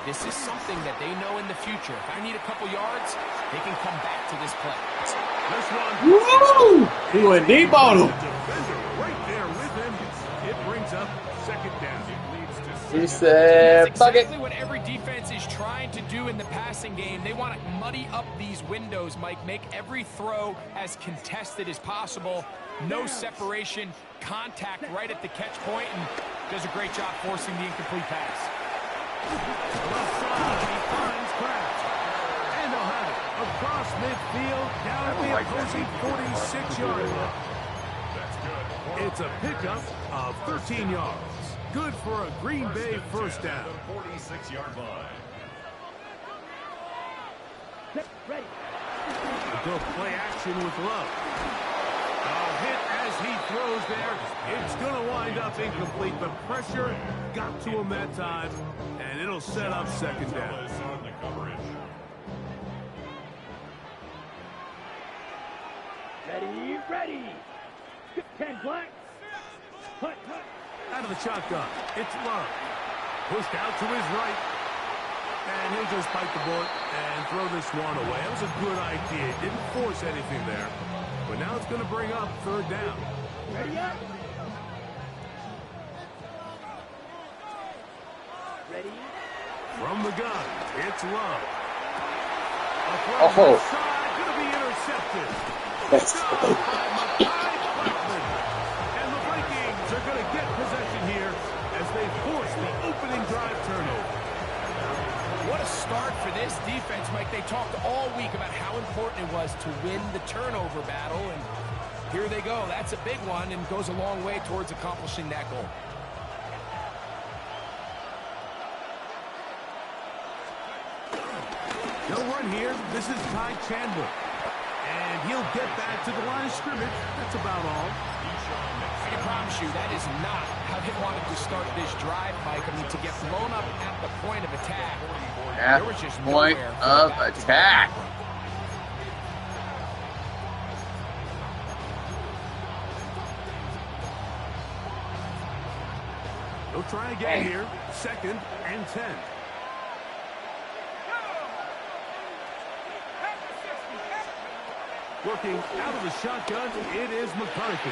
This is something that they know in the future. If I need a couple yards, they can come back to this play. This one. Woo! He went deep on him. Defender right there with him. It brings up 2nd down. He said, That's fuck it. exactly what every defense is trying to do in the passing game. They want to muddy up these windows, Mike. Make every throw as contested as possible. No separation, contact right at the catch point, and does a great job forcing the incomplete pass. Left side, he finds Kraft. And they'll have it across midfield, down at the opposing 46-yard line. It's a pickup of 13 yards. Good for a Green Bay first down. 46-yard line. Ready. They'll play action with Love. A hit as he throws there. It's going to wind up incomplete. The pressure got to him that time, and it'll set up 2nd down. On the coverage. Ready. 10 black. Hut. Out of the shotgun, it's Love. Pushed out to his right. And he'll just bite the bullet and throw this one away. That was a good idea. Didn't force anything there. But now it's going to bring up 3rd down. Ready up. Ready. From the gun, it's Love. Oh. Going to be intercepted. That's And the Vikings are going to get possession here as they force the opening drive turnover. What a start for this defense, Mike. They talked all week about how important it was to win the turnover battle, and here they go. That's a big one and goes a long way towards accomplishing that goal. No run here. This is Ty Chandler. And he'll get back to the line of scrimmage. That's about all. I can promise you that is not how they wanted to start this drive, Mike. I mean, to get blown up at the point of attack. at There was just point nowhere for of the back to go. attack. They'll try again here. 2nd and 10. Working out of the shotgun, it is McCarthy.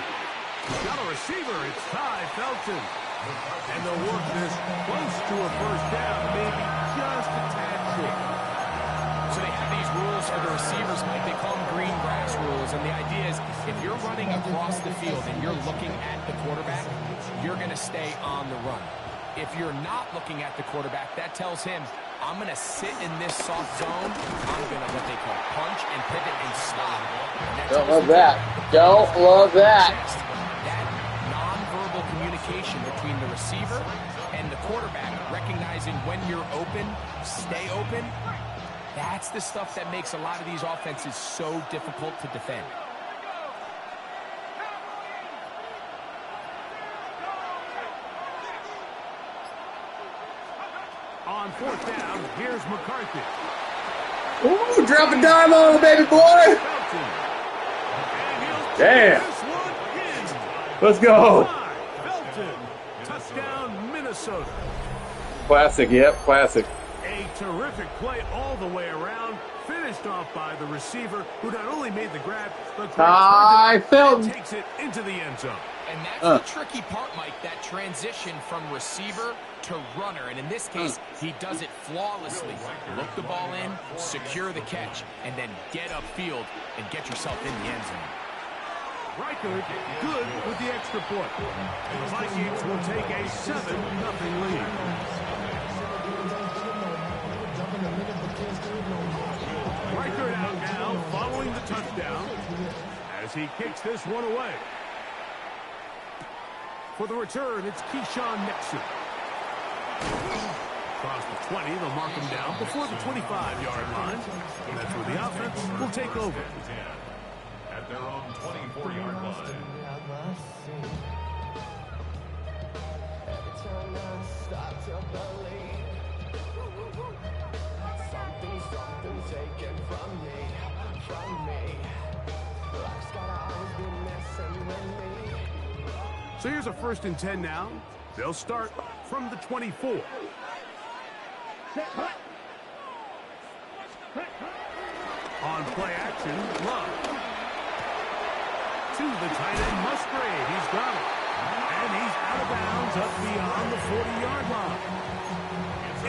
He's got a receiver, it's Ty Felton. And they'll work this close to a first down, maybe just a tad short. So they have these rules for the receivers, Mike. They call them green grass rules. And the idea is if you're running across the field and you're looking at the quarterback, you're going to stay on the run. If you're not looking at the quarterback, that tells him, I'm going to sit in this soft zone. I'm going to what they call punch and pivot and stop. And Don't love that. Don't love that. That nonverbal communication between the receiver and the quarterback, recognizing when you're open, stay open, that's the stuff that makes a lot of these offenses so difficult to defend. On fourth down, here's McCarthy. Ooh, drop a dime on him, baby boy. Damn. Let's go. Felton. Touchdown, Minnesota. Classic, yep, classic. A terrific play all the way around. Finished off by the receiver, who not only made the grab, but takes it into the end zone. And that's the tricky part, Mike, that transition from receiver to runner. And in this case, he does it flawlessly. Look the ball in, secure the catch, and then get upfield and get yourself in the end zone. Reichert, good with the extra point. The Vikings will take a 7-0 lead. Reichert out now, following the touchdown, as he kicks this one away. For the return, it's Keyshawn Nixon. Across the 20, they'll mark him down before the 25-yard line. And that's where the offense will take over. At their own 24-yard line. So here's a 1st and 10 now. They'll start from the 24. On play action, Love. To the tight end, Musgrave. He's got it. And he's out of bounds up beyond the 40-yard line.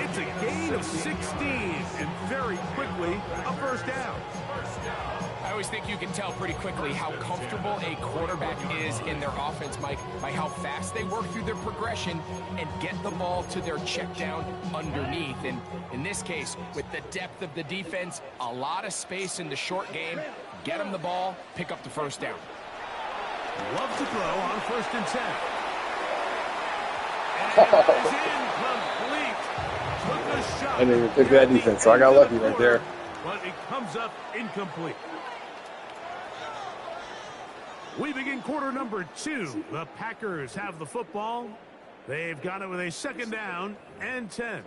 It's a gain of 16, and very quickly, a first down. I always think you can tell pretty quickly how comfortable a quarterback is in their offense, Mike, by how fast they work through their progression and get the ball to their check down underneath. And in this case, with the depth of the defense, a lot of space in the short game, get them the ball, pick up the first down. Love to throw on 1st and 10. And it's incomplete. Took a shot. I didn't even pick that defense, so I got lucky right there. But it comes up incomplete. We begin quarter number 2. The Packers have the football. They've got it with a 2nd down and 10.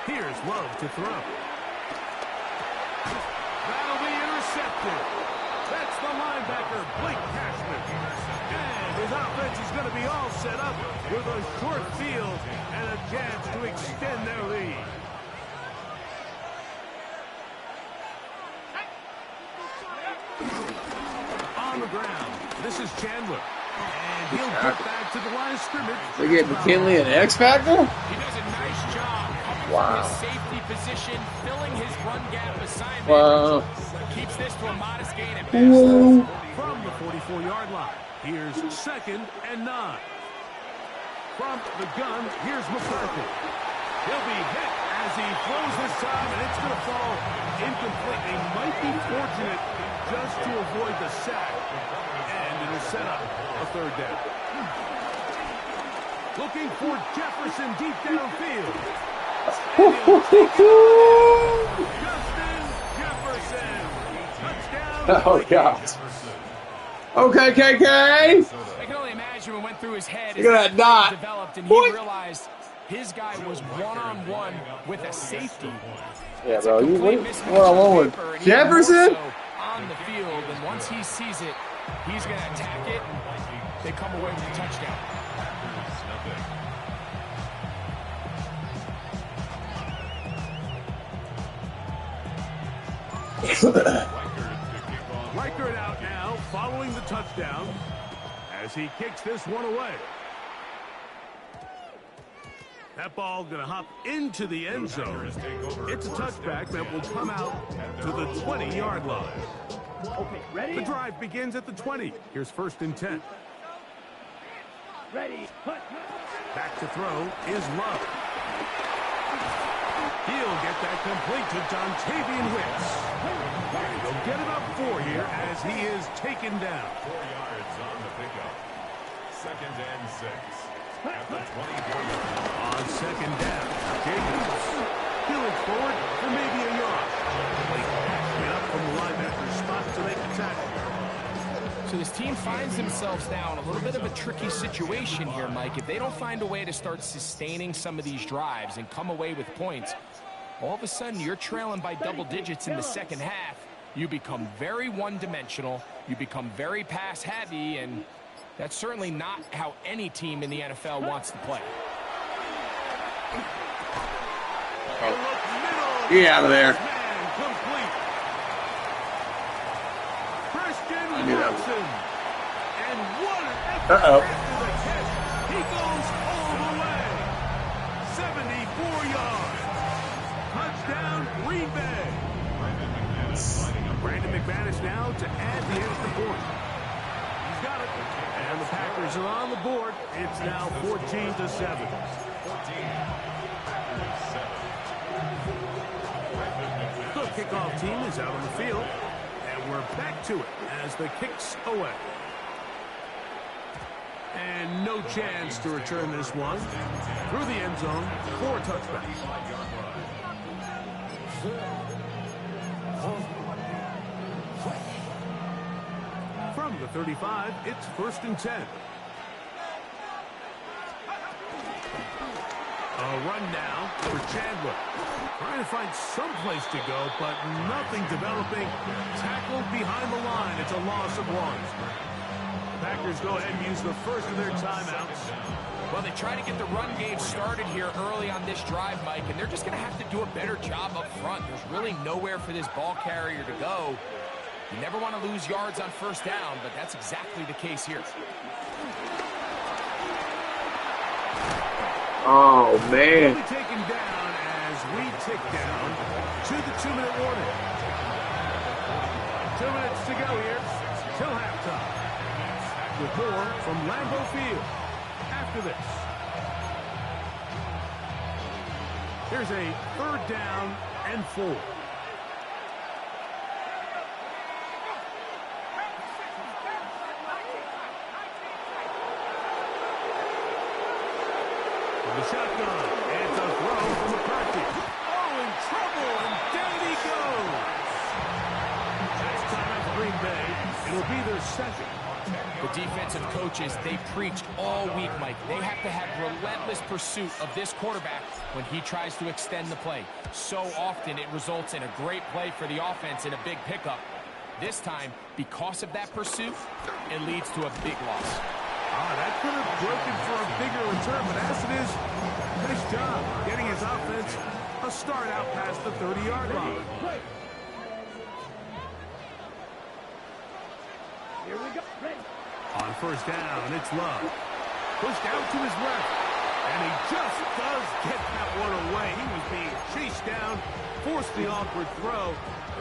Here's Love to throw. That'll be intercepted. That's the linebacker, Blake Cashman. And his offense is going to be all set up with a short field and a chance to extend their lead. On the ground, this is Chandler. And he'll get back to the line of scrimmage. They gave McKinley an X Factor? He does a nice job coming from his safety position, filling his run gap assignment. Wow. Keeps this to a modest gain at best. From the 44-yard line, here's 2nd and 9. From the gun, here's McCarthy. He'll be hit as he throws this time, and it's going to fall incomplete. They might be fortunate just to avoid the sack, and it'll set up a 3rd down. Looking for Jefferson deep downfield. Justin Jefferson. Touchdown. Oh, God. Okay, KK. I can only imagine what went through his head Look at that dot. Developed, and he realized his guy was one-on-one with a safety. Yeah, bro, you one-on-one with Jefferson? On the field, and once he sees it, he's going to attack it, and they come away with a touchdown. Reichert out now, following the touchdown, as he kicks this one away. That ball going to hop into the end zone. It's a touchback that will come out to the 20-yard line. Okay, ready? The drive begins at the 20. Here's 1st and 10. Ready, punt. Back to throw is Love. He'll get that complete to Dontavian Wicks. And he'll get about 4 here as he is taken down. 4 yards on the pickup. 2nd and 6. At the 24-yard line. On 2nd down, Jacobs. He looks forward for maybe a yard. Get up from the linebacker spot to make the tackle. So this team finds themselves now in a little bit of a tricky situation here, Mike. If they don't find a way to start sustaining some of these drives and come away with points, all of a sudden you're trailing by double digits in the second half. You become very one-dimensional. You become very pass-heavy, and that's certainly not how any team in the NFL wants to play. Oh. Get out of there. I knew that was... And what an effort Uh-oh. after the catch. He goes all the way. 74 yards. Touchdown, Green Bay. Brandon McManus now to add the extra point. He's got it. And the Packers are on the board. It's now 14-7. The kickoff team is out on the field. And we're back to it as the kick's away. And no chance to return this one. Through the end zone for a touchback. From the 35, it's 1st and 10. A run now for Chandler. Trying to find some place to go, but nothing developing. Tackled behind the line. It's a loss of 1. The Packers go ahead and use the first of their timeouts. Well, they try to get the run game started here early on this drive, Mike, and they're just going to have to do a better job up front. There's really nowhere for this ball carrier to go. You never want to lose yards on 1st down, but that's exactly the case here. Oh, man. We'll be taken down as we tick down to the 2-minute warning. 2 minutes to go here till halftime. With more from Lambeau Field after this. Here's a 3rd down and 4. The shotgun, and it's a throw from McCarthy. Oh, in trouble, and down he goes. That's time out Green Bay. It'll be their 2nd. The defensive coaches, they preached all week, Mike. They have to have relentless pursuit of this quarterback when he tries to extend the play. So often it results in a great play for the offense and a big pickup. This time, because of that pursuit, it leads to a big loss. That could have broken for a bigger return, but as it is, nice job getting his offense a start out past the 30-yard line. Here we go. Ready. On 1st down, it's Love. Pushed out to his left, and he just does get that one away. He was being chased down, forced the awkward throw.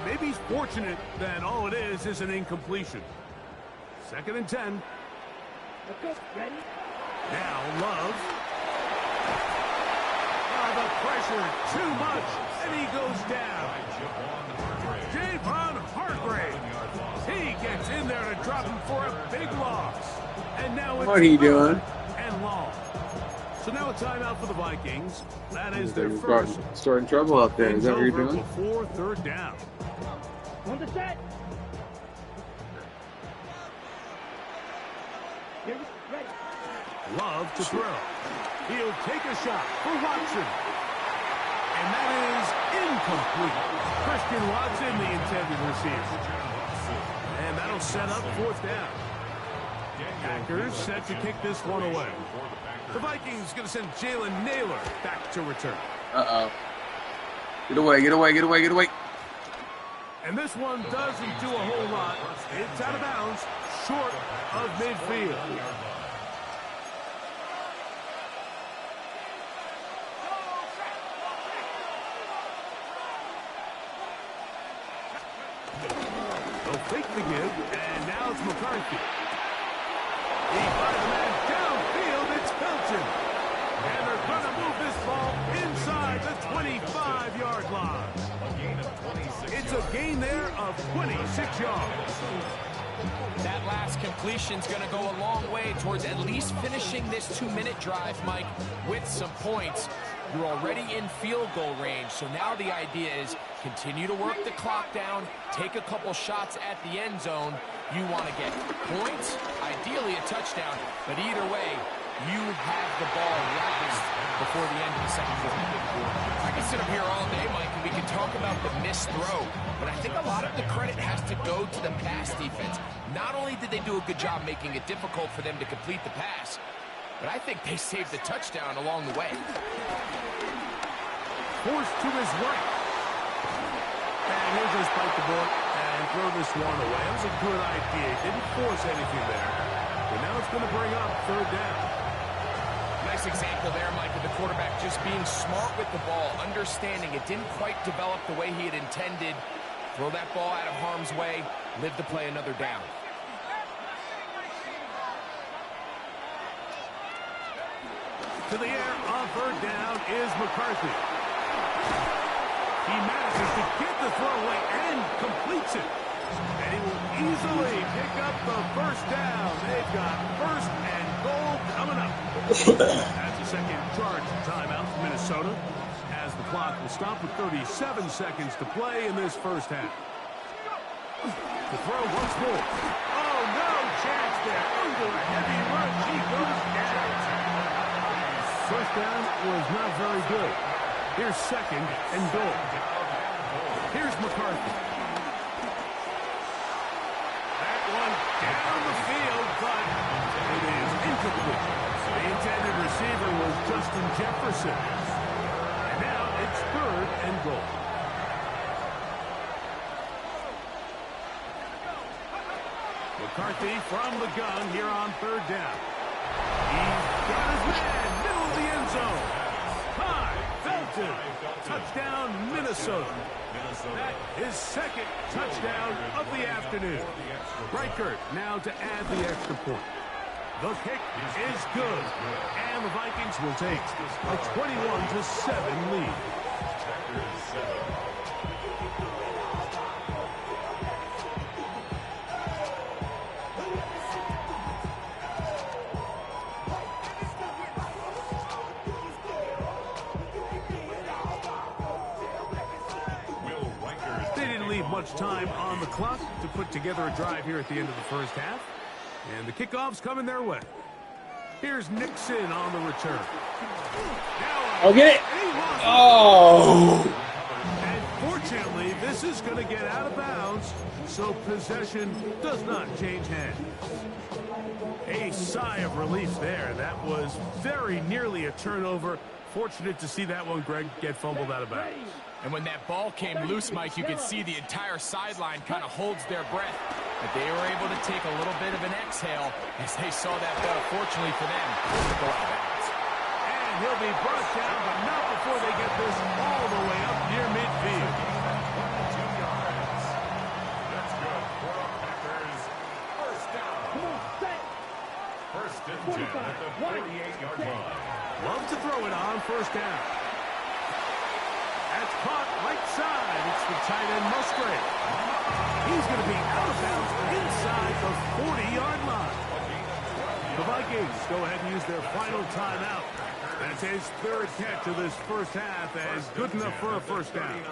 Maybe he's fortunate that all it is an incompletion. 2nd and 10. Let's go. Ready. Now Love. The pressure too much, and he goes down. Javon Hargrave. He gets in there to drop him for a big loss. And now it's What are you doing? And long. So now a timeout for the Vikings. That is their first. Starting trouble out there. Is that what you're doing? Before 3rd down. On the set. Here we go. Ready. Love to throw. He'll take a shot for Watson. And that is incomplete. Christian Watson, the intended receiver. And that'll set up 4th down. Packers set to kick this one away. The Vikings going to send Jalen Naylor back to return. Uh-oh. Get away, get away, get away, get away. And this one doesn't do a whole lot. It's out of bounds, short of midfield. fake the give, and now it's McCarthy. He finds the man downfield. It's Felton. And they're going to move this ball inside the 25-yard line. It's a gain there of 26 yards. That last completion's going to go a long way towards at least finishing this 2-minute drive, Mike, with some points. You're already in field goal range, so now the idea is continue to work the clock down, take a couple shots at the end zone. You want to get points, ideally a touchdown, but either way, you have the ball last before the end of the second quarter. I can sit up here all day, Mike, and we can talk about the missed throw, but I think a lot of the credit has to go to the pass defense. Not only did they do a good job making it difficult for them to complete the pass, but I think they saved the touchdown along the way. Forced to his right. And he'll just bite the bullet and throw this one away. It was a good idea. Didn't force anything there. But now it's going to bring up third down. Nice example there, Mike, of the quarterback just being smart with the ball, understanding it didn't quite develop the way he had intended. Throw that ball out of harm's way, live to play another down. To the air on third down is McCarthy. He manages to get the throw away and completes it. And he will easily pick up the first down. They've got first and goal coming up. That's a second charge timeout for Minnesota, as the clock will stop with 37 seconds to play in this first half. The throw once more. Oh, no chance there. Under a heavy rush, he goes down. First down was not very good. Here's second and goal. Here's McCarthy. That one down the field, but it is incomplete. The intended receiver was Justin Jefferson. And now it's third and goal. McCarthy from the gun here on third down. He's got his man, middle of the end zone. High, Felton. Touchdown, Minnesota. That is second touchdown of the afternoon. Reichert now to add the extra point. The kick is good, and the Vikings will take a 21-7 lead. Much time on the clock to put together a drive here at the end of the first half. And the kickoff's coming their way. Here's Nixon on the return. I'll get it. Oh! And fortunately, this is going to get out of bounds, so possession does not change hands. A sigh of relief there. That was very nearly a turnover. Fortunate to see that one, Greg, get fumbled out of bounds. And when that ball came loose, Mike, you could see the entire sideline kind of holds their breath. But they were able to take a little bit of an exhale as they saw that ball, fortunately for them, go out of bounds. And he'll be brought down, but not before they get this all the way up near midfield. 2 yards. That's good for the Packers. First down. First and 10 at the 48-yard line. Love to throw it on first down. That's caught right side. It's the tight end Musgrave. He's going to be out of bounds inside the 40-yard line. The Vikings go ahead and use their final timeout. That's his third catch of this first half, and good enough for a first down.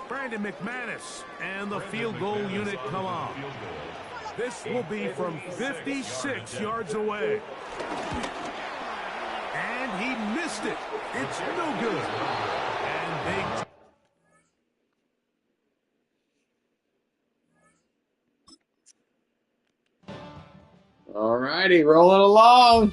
Brandon McManus and the field goal unit come on. This will be from 56 yards away. And he missed it. It's no good. And big. All righty, rolling along.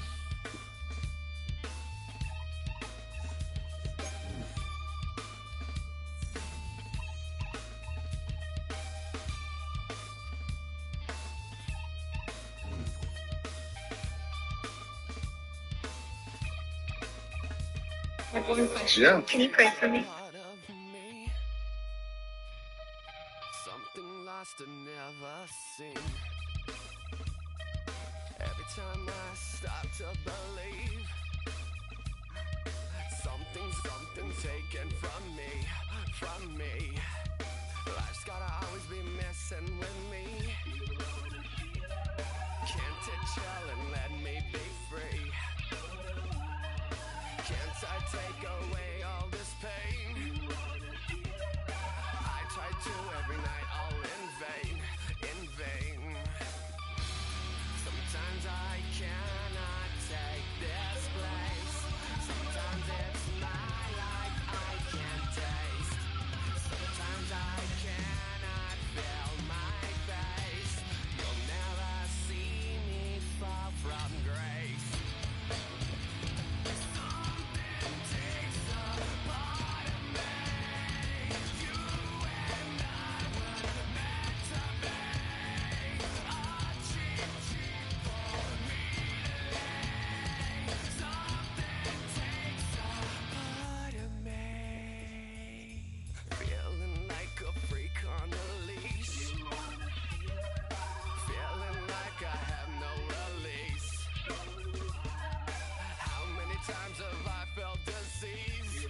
Yeah. Can you pray for me? Something taken from me. Life's gotta always be messing with me. Can't it chill and let me be free? Can't I take away all this pain? I try to every night, all in vain. Sometimes I cannot take this place. Sometimes it's my life I can't taste. Sometimes I cannot feel my face. You'll never see me fall from grace. Something takes a part of me. You and I were meant to be. A cheap for me to lay. Something takes a part of me. Feeling like a freak on a leash. Feeling like I have no release. How many times have I felt disease?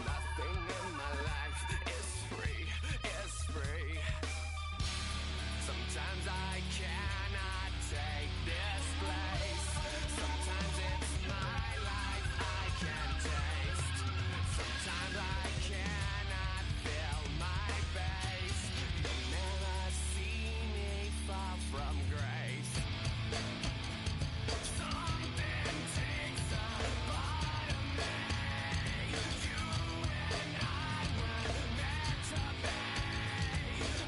Nothing in my life is free. Sometimes I cannot take this place. Sometimes it's my life I can't taste. Sometimes I cannot feel my face. You'll never see me fall from grace. Something takes a part of me. You and I were meant to be.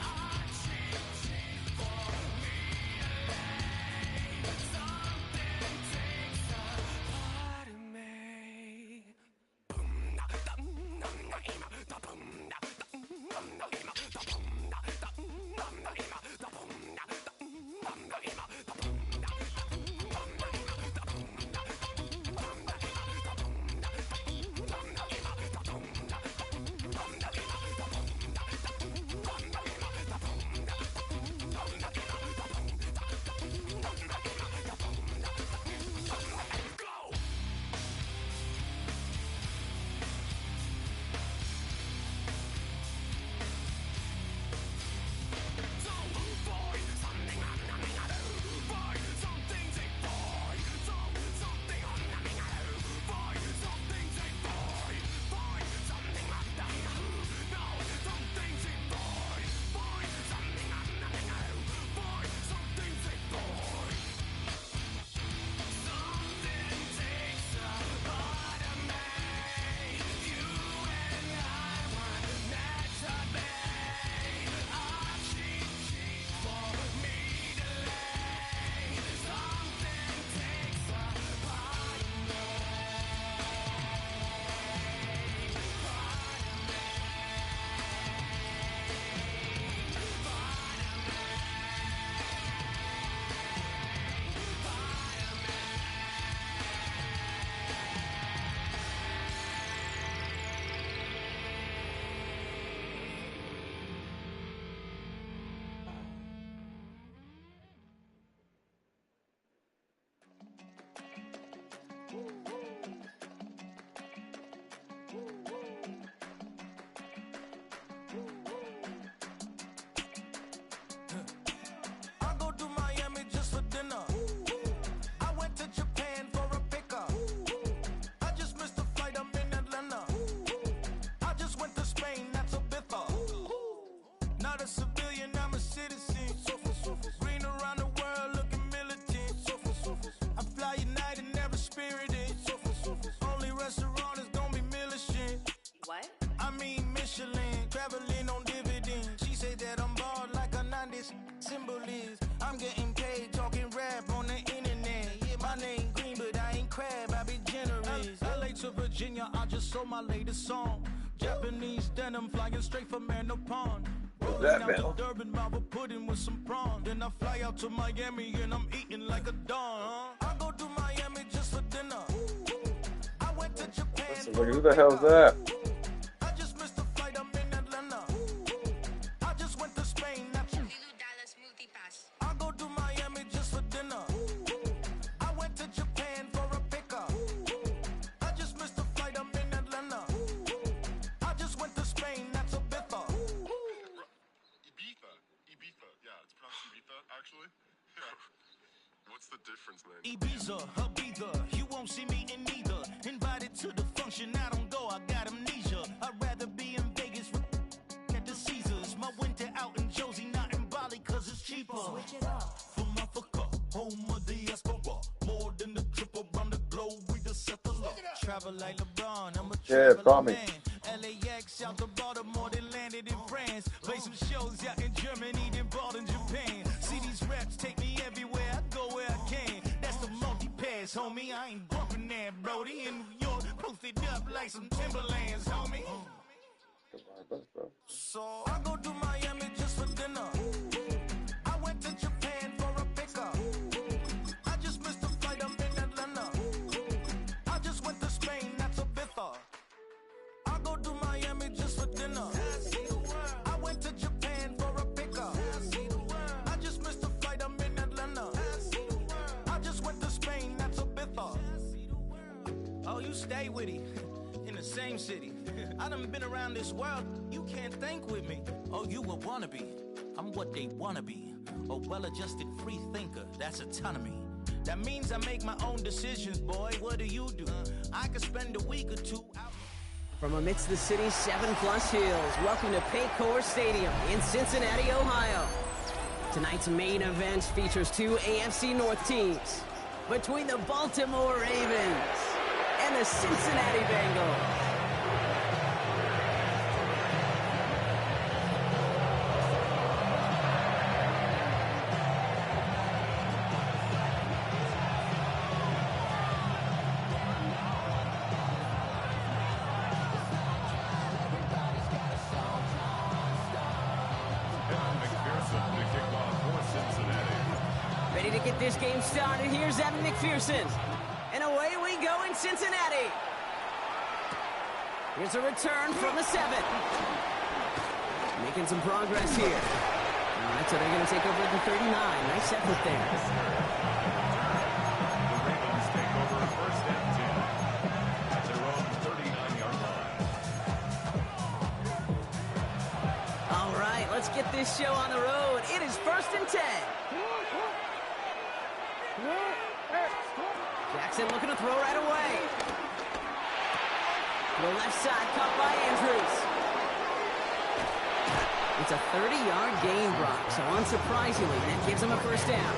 A cheap for me to lay. Something takes a part of me. I go to Miami just for dinner. I went to Japan for a pickup. I just missed the flight, I'm in Atlanta. I just went to Spain, that's a bither. Not a civilian, I'm a citizen. Green around the world, looking militant. I fly United, never spirited. Only restaurant is gonna be Michelin. What? I mean Michelin, traveling on dividends. She said that I'm bald like a 90s. Symbol is I'm getting paid talking rap on the internet. Yeah, my name green, but I ain't crab, I be generous. LA to Virginia, I just sold my latest song. Japanese denim flying straight from Manapon. that Rolling bell? out the Durban Marble pudding with some prawn. Then I fly out to Miami and I'm eating like a don. I go to Miami just for dinner. I went to Japan. Listen, look, who the hell's that? I just missed the flight, I'm in Atlanta. I just went to Spain, that's I go to Miami just for dinner. I went to Japan for a pickup. I just missed the flight. the difference, man? Ibiza, Ibiza, you won't see me in neither. Invited to the function, I don't go, I got amnesia. I'd rather be in Vegas at the Caesars. My winter out in Josie, not in Bali, cause it's cheaper. Switch it up. From Africa, home of the diaspora. More than the trip around the globe, we just set the law. Travel like LeBron, I'm a traveling man. LAX out to Baltimore, then landed in France. Play some shows out in Germany, then bought in Japan. See these reps take me everywhere, I go where I can. That's the multi-pass, homie. I ain't bumping that, Brody. In New York, posted up like some Timberlands, homie. So I go to Miami just for dinner. I went to Japan for a pickup. I just missed a flight, I'm in Atlanta. I just went to Spain, that's a bither. I go to Miami just for dinner. I went to Japan for a pickup. I just missed a flight, I'm in Atlanta. I just went to Spain, that's a bither. Oh, you stay with him in the same city. I done been around this world, you can't think with me. Oh, you a wannabe, I'm what they wanna be. A well-adjusted free thinker, that's autonomy. That means I make my own decisions, boy, what do you do? I could spend a week or two out. From amidst the city's 7+ hills, welcome to Paycor Stadium in Cincinnati, Ohio. Tonight's main event features two AFC North teams between the Baltimore Ravens and the Cincinnati Bengals. Ready to get this game started. Here's Evan McPherson. And away we go in Cincinnati. Here's a return from the 7. Making some progress here. All right, so they're going to take over at the 39. Nice effort there. The Ravens take over first and 10 at their own 39-yard line. All right, let's get this show on the road. It is first and 10. Jackson looking to throw right away. The left side caught by Andrews. It's a 30-yard gain, Brock, so unsurprisingly, that gives him a first down.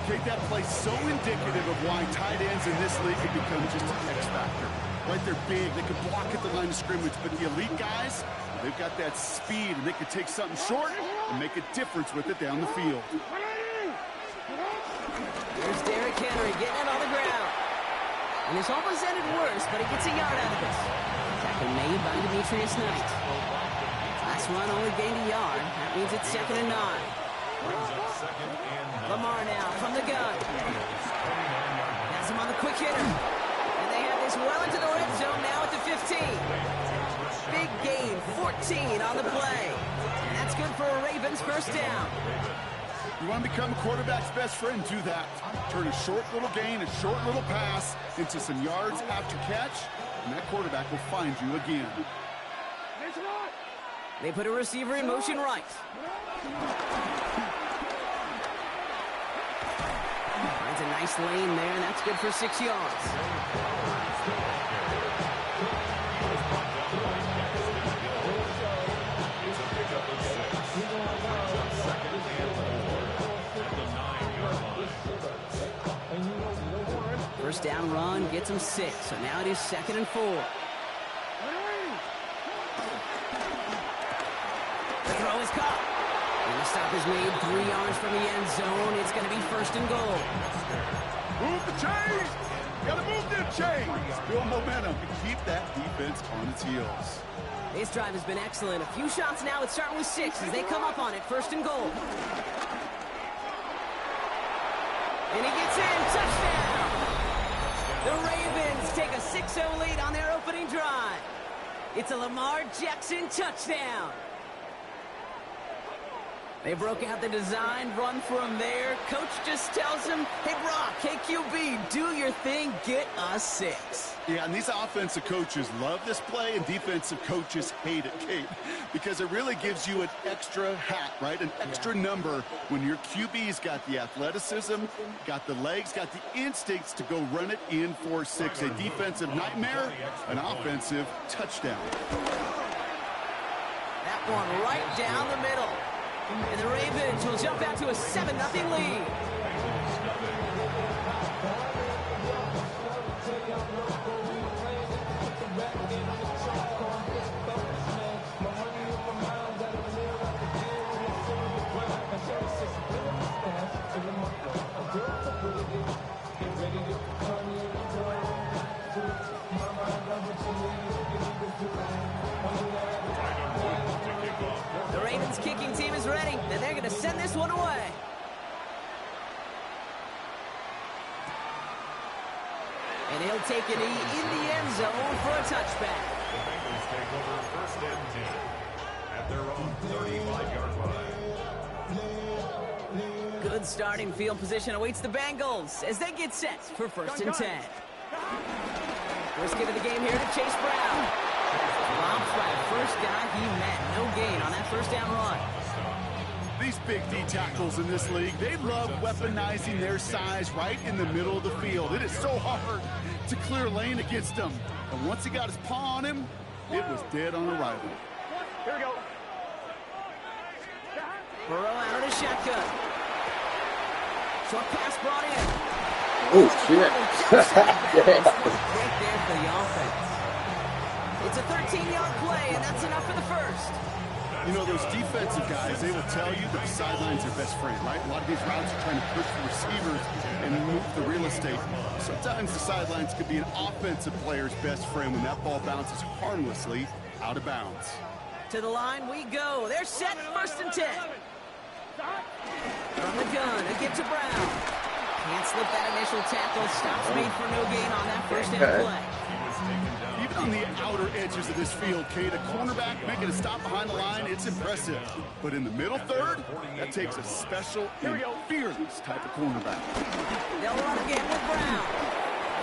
Jake, that play so indicative of why tight ends in this league have become just an X factor. Right, they're big, they can block at the line of scrimmage, but the elite guys, they've got that speed, and they can take something short and make a difference with it down the field. There's Derrick Henry getting it on the ground. And this almost ended worse, but he gets a yard out of this. Tackle made by Demetrius Knight. Last run only gained a yard. That means it's 2nd and 9. Lamar now from the gun. Has him on the quick hitter. And they have this well into the red zone now at the 15. Big gain, 14 on the play. And that's good for a Ravens first down. You want to become a quarterback's best friend, do that. Turn a short little gain, a short little pass into some yards after catch, and that quarterback will find you again. They put a receiver in motion right. Finds a nice lane there, and that's good for 6 yards. First down run gets him 6, so now it is 2nd and 4. The throw is caught. And the stop is made 3 yards from the end zone. It's going to be 1st and goal. Move the chains! Gotta move them chains! Build momentum and keep that defense on its heels. This drive has been excellent. A few shots now. It's starting with 6 as they come up on it. 1st and goal. And he gets in. Touchdown! The Ravens take a 6-0 lead on their opening drive. It's a Lamar Jackson touchdown. They broke out the design run from there. Coach just tells him, hey, Brock, hey, QB, do your thing, get a 6. Yeah, and these offensive coaches love this play, and defensive coaches hate it, Kate, because it really gives you an extra hat, right? An extra number when your QB's got the athleticism, got the legs, got the instincts to go run it in for 6. A defensive nightmare, an offensive touchdown. That one right down the middle. And the Ravens will jump out to a 7-0 lead. The Ravens kicking team is ready, and they're going to send this one away. And he'll take an E in the end zone for a touchback. The Bengals take over first and 10 at their own 35-yard line. Good starting field position awaits the Bengals as they get set for first and 10. First give of the game here to Chase Brown. Robbed by the first guy he met. No gain on that first down run. These big D tackles in this league, they love weaponizing their size right in the middle of the field. It is so hard to clear lane against them. And once he got his paw on him, it was dead on arrival. Here we go. Burrow out of the shotgun. Short pass brought in. Oh, shit. Right there for the offense. It's a 13-yard play, and that's enough for the first. You know, those defensive guys, they will tell you that the sideline's their best friend, right? A lot of these routes are trying to push the receivers and move the real estate. Sometimes the sidelines could be an offensive player's best friend when that ball bounces harmlessly out of bounds. To the line we go. They're set, first and 10. From the gun, a give to Brown. Can't slip that initial tackle. Stops made for no gain on that first down play. Even on the outer edges of this field, Kate, a cornerback making a stop behind the line, it's impressive. But in the middle third, that takes a special and fearless type of cornerback. They'll run again with Brown.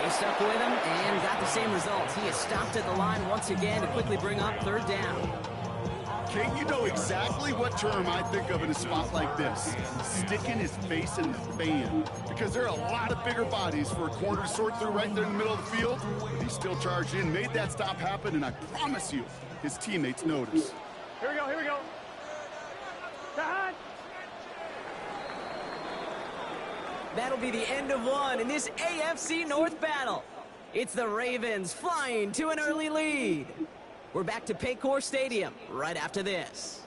They stuck with him and got the same results. He is stopped at the line once again to quickly bring up third down. Kate, you know exactly what term I think of in a spot like this. Sticking his face in the fan. Because there are a lot of bigger bodies for a corner to sort through right there in the middle of the field. But he still charged in, made that stop happen, and I promise you, his teammates notice. Here we go, here we go. That'll be the end of one in this AFC North battle. It's the Ravens flying to an early lead. We're back to Paycor Stadium right after this.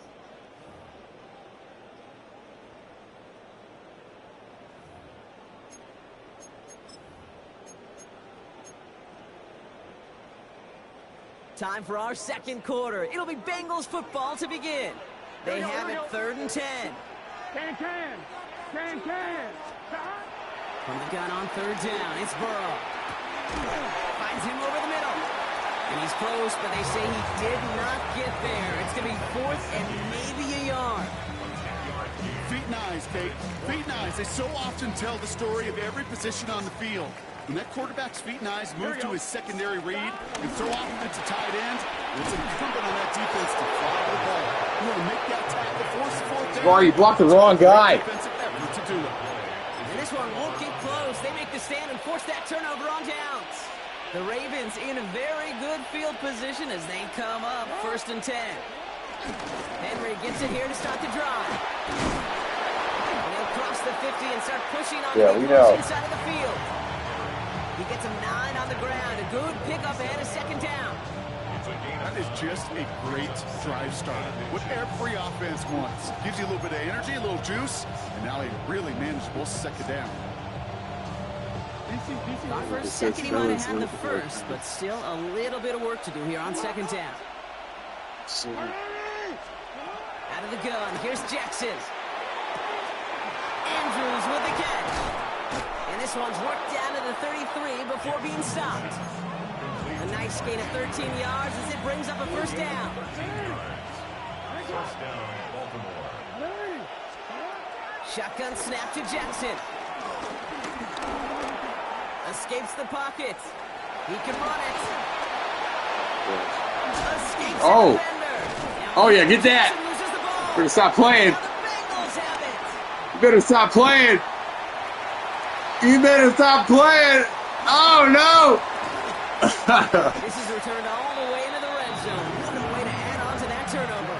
Time for our second quarter. It'll be Bengals football to begin. They have it third and 10. Can. From the gun on third down, it's Burrow. Finds him over the middle. And he's close, but they say he did not get there. It's going to be fourth and maybe a yard. Feet and eyes, Kate. Feet and eyes. They so often tell the story of every position on the field. When that quarterback's feet and eyes move to his secondary read, and so often it's a tight end, it's incumbent on that defense to fly the ball. You want to make that tackle, force the fourth down. Sorry, you blocked the wrong guy. Defensive effort to do it. And this one won't get close. They make the stand and force that turnover on downs. The Ravens in a very good field position as they come up first and 10. Henry gets it here to start the drive. And he'll cross the 50 and start pushing on the inside of the field. He gets him 9 on the ground. A good pickup and a second down. That is just a great drive start. What every offense wants. Gives you a little bit of energy, a little juice, and now a really manageable second down. Thought for a second he might have had the first, but still a little bit of work to do here on second down. Out of the gun, here's Jackson. Andrews with the catch. And this one's worked down to the 33 before being stopped. A nice gain of 13 yards as it brings up a first down. First down, Baltimore. Shotgun snap to Jackson. Escapes the pocket. He can run it. Escapes Oh. the defender. Oh, yeah, get that. Jackson loses the ball. Better stop playing. Now the Bengals have it. You better stop playing. You better stop playing. Oh, no. This is returned all the way into the red zone. What a way to add on to that turnover.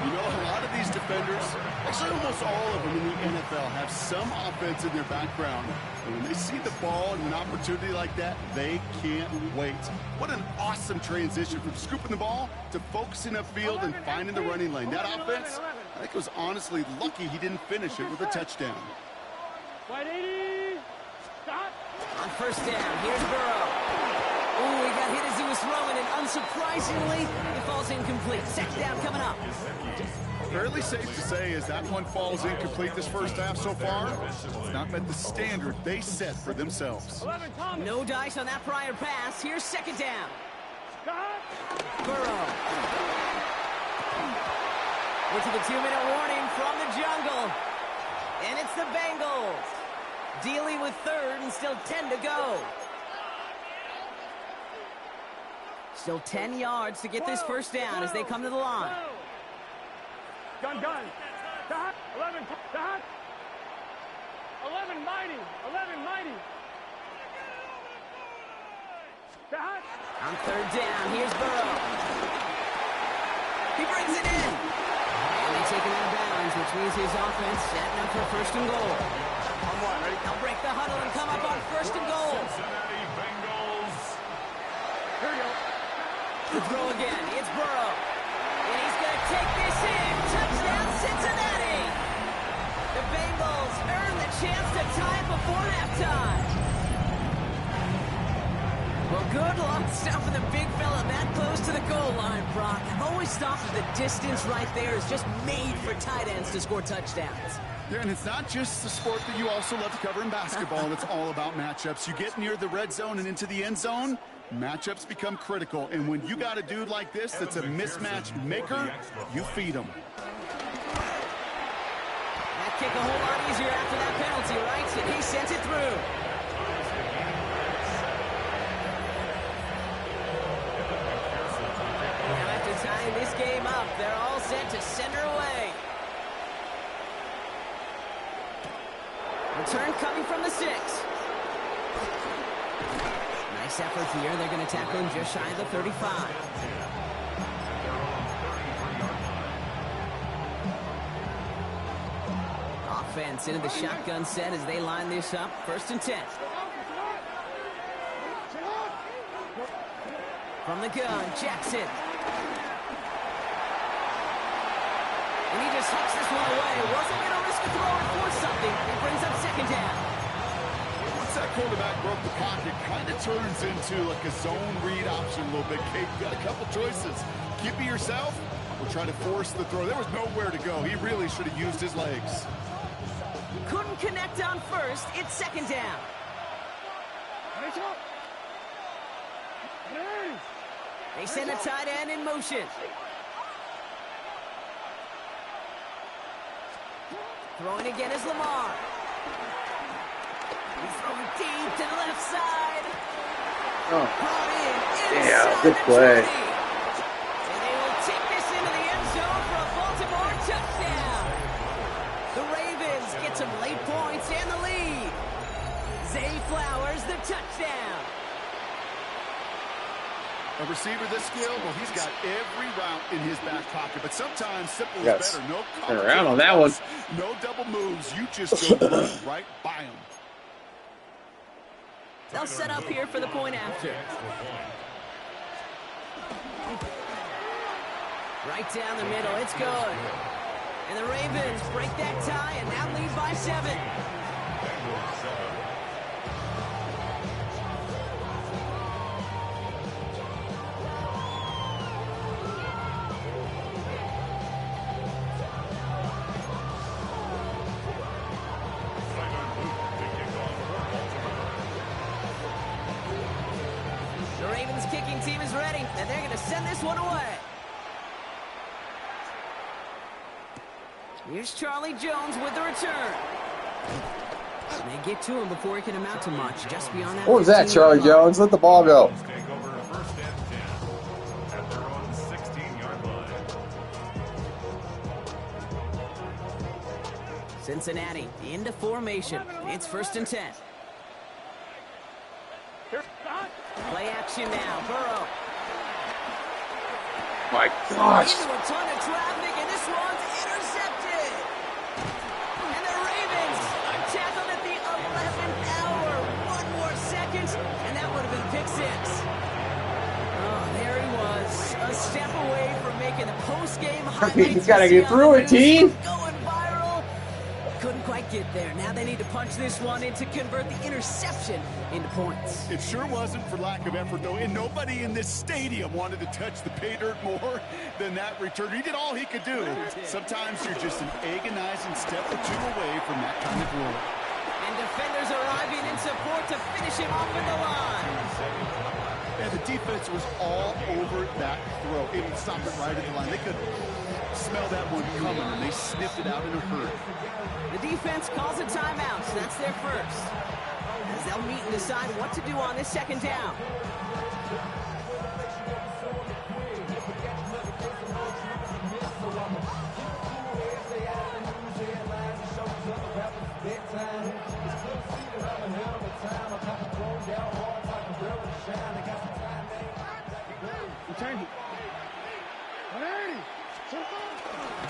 You know, a lot of these defenders, actually almost all of them in the NFL, have some offense in their background. And when they see the ball and an opportunity like that, they can't wait. What an awesome transition from scooping the ball to focusing upfield and finding the running lane. That offense, I think it was honestly lucky he didn't finish it with a touchdown. Wide 80. Stop. On first down, here's Burrow. Oh, he got hit as he was throwing, and unsurprisingly, it falls incomplete. Second down coming up. Fairly safe to say as that one falls incomplete this first half so far, it's not met the standard they set for themselves. 11, Thomas. No dice on that prior pass. Here's second down. Stop. Burrow. Into the 2-minute warning from the jungle. And it's the Bengals. Dealing with third and still 10 to go. Still 10 yards to get this first down as they come to the line. Gun. Stop. 11. Stop. 11 mighty. 11 mighty. Stop. On third down, here's Burrow. He brings it in. And they take him out of bounds, which means his offense setting up for first and goal. They'll break the huddle and come up on first and goal. Cincinnati Bengals. Here we go. The throw again. It's Burrow. And he's going to take this in. Touchdown, Cincinnati. The Bengals earn the chance to tie it before halftime. Well, good luck stopping the big fella that close to the goal line, Brock. I've always thought that the distance right there is just made for tight ends to score touchdowns. Yeah, and it's not just the sport that you also love to cover in basketball. It's all about matchups. You get near the red zone and into the end zone, matchups become critical. And when you got a dude like this that's a mismatch maker, you feed him. That kick a whole lot easier after that penalty, right? And he sends it through. Now after tying this game up, they're all set to send her away. Return coming from the 6. Nice effort here. They're going to tackle him just shy of the 35. Offense into the shotgun set as they line this up. First and 10. From the gun, Jackson. And he just hucks this one away. Wasn't going to risk a throw and force something. It brings up second down. Once that quarterback broke the pocket, kind of turns into like a zone read option a little bit. Kate, you got a couple choices. Keep it yourself or try to force the throw. There was nowhere to go. He really should have used his legs. Couldn't connect on first. It's second down. They send a tight end in motion. Throwing again is Lamar. He's throwing deep to the left side. Oh. Brought in Yeah, inside good the play. 20. And they will take this into the end zone for a Baltimore touchdown. The Ravens get some late points and the lead. Zay Flowers, the touchdown. A receiver this skilled, well, he's got every route in his back pocket. But sometimes simple is Yes. better. No Turn around on that one. No double moves. You just go right by him. They'll set up here for the point after. Right down the middle, it's good. And the Ravens break that tie and now lead by 7. The Ravens kicking team is ready, and they're going to send this one away. Here's Charlie Jones with the return. And they get to him before he can amount to much, just beyond that. What was that, Charlie Jones? Let the ball go. Take over first and 10 at their own 16-yard line. Cincinnati into formation. It's first and 10. Play action now. Burrow. My gosh. Into a ton of traffic, and this one's intercepted. And the Ravens are tackled at the 11th hour. 1 more second, and that would have been a pick six. Oh, there he was. A step away from making the post-game highlights. He's got to get through it, team. Going viral. Couldn't quite get there. Now they need to punch this one in to convert the interception into points. It sure wasn't for lack of effort, though, and nobody in this stadium wanted to touch the pay dirt more than that return. He did all he could do. Sometimes you're just an agonizing step or two away from that kind of glory. And defenders arriving in support to finish him off at the line. And the defense was all over that throw. It stopped it right at the line. They could smell that one coming, and they sniffed it out in a hurry. The defense calls a timeout, so that's their first. As they'll meet and decide what to do on this second down.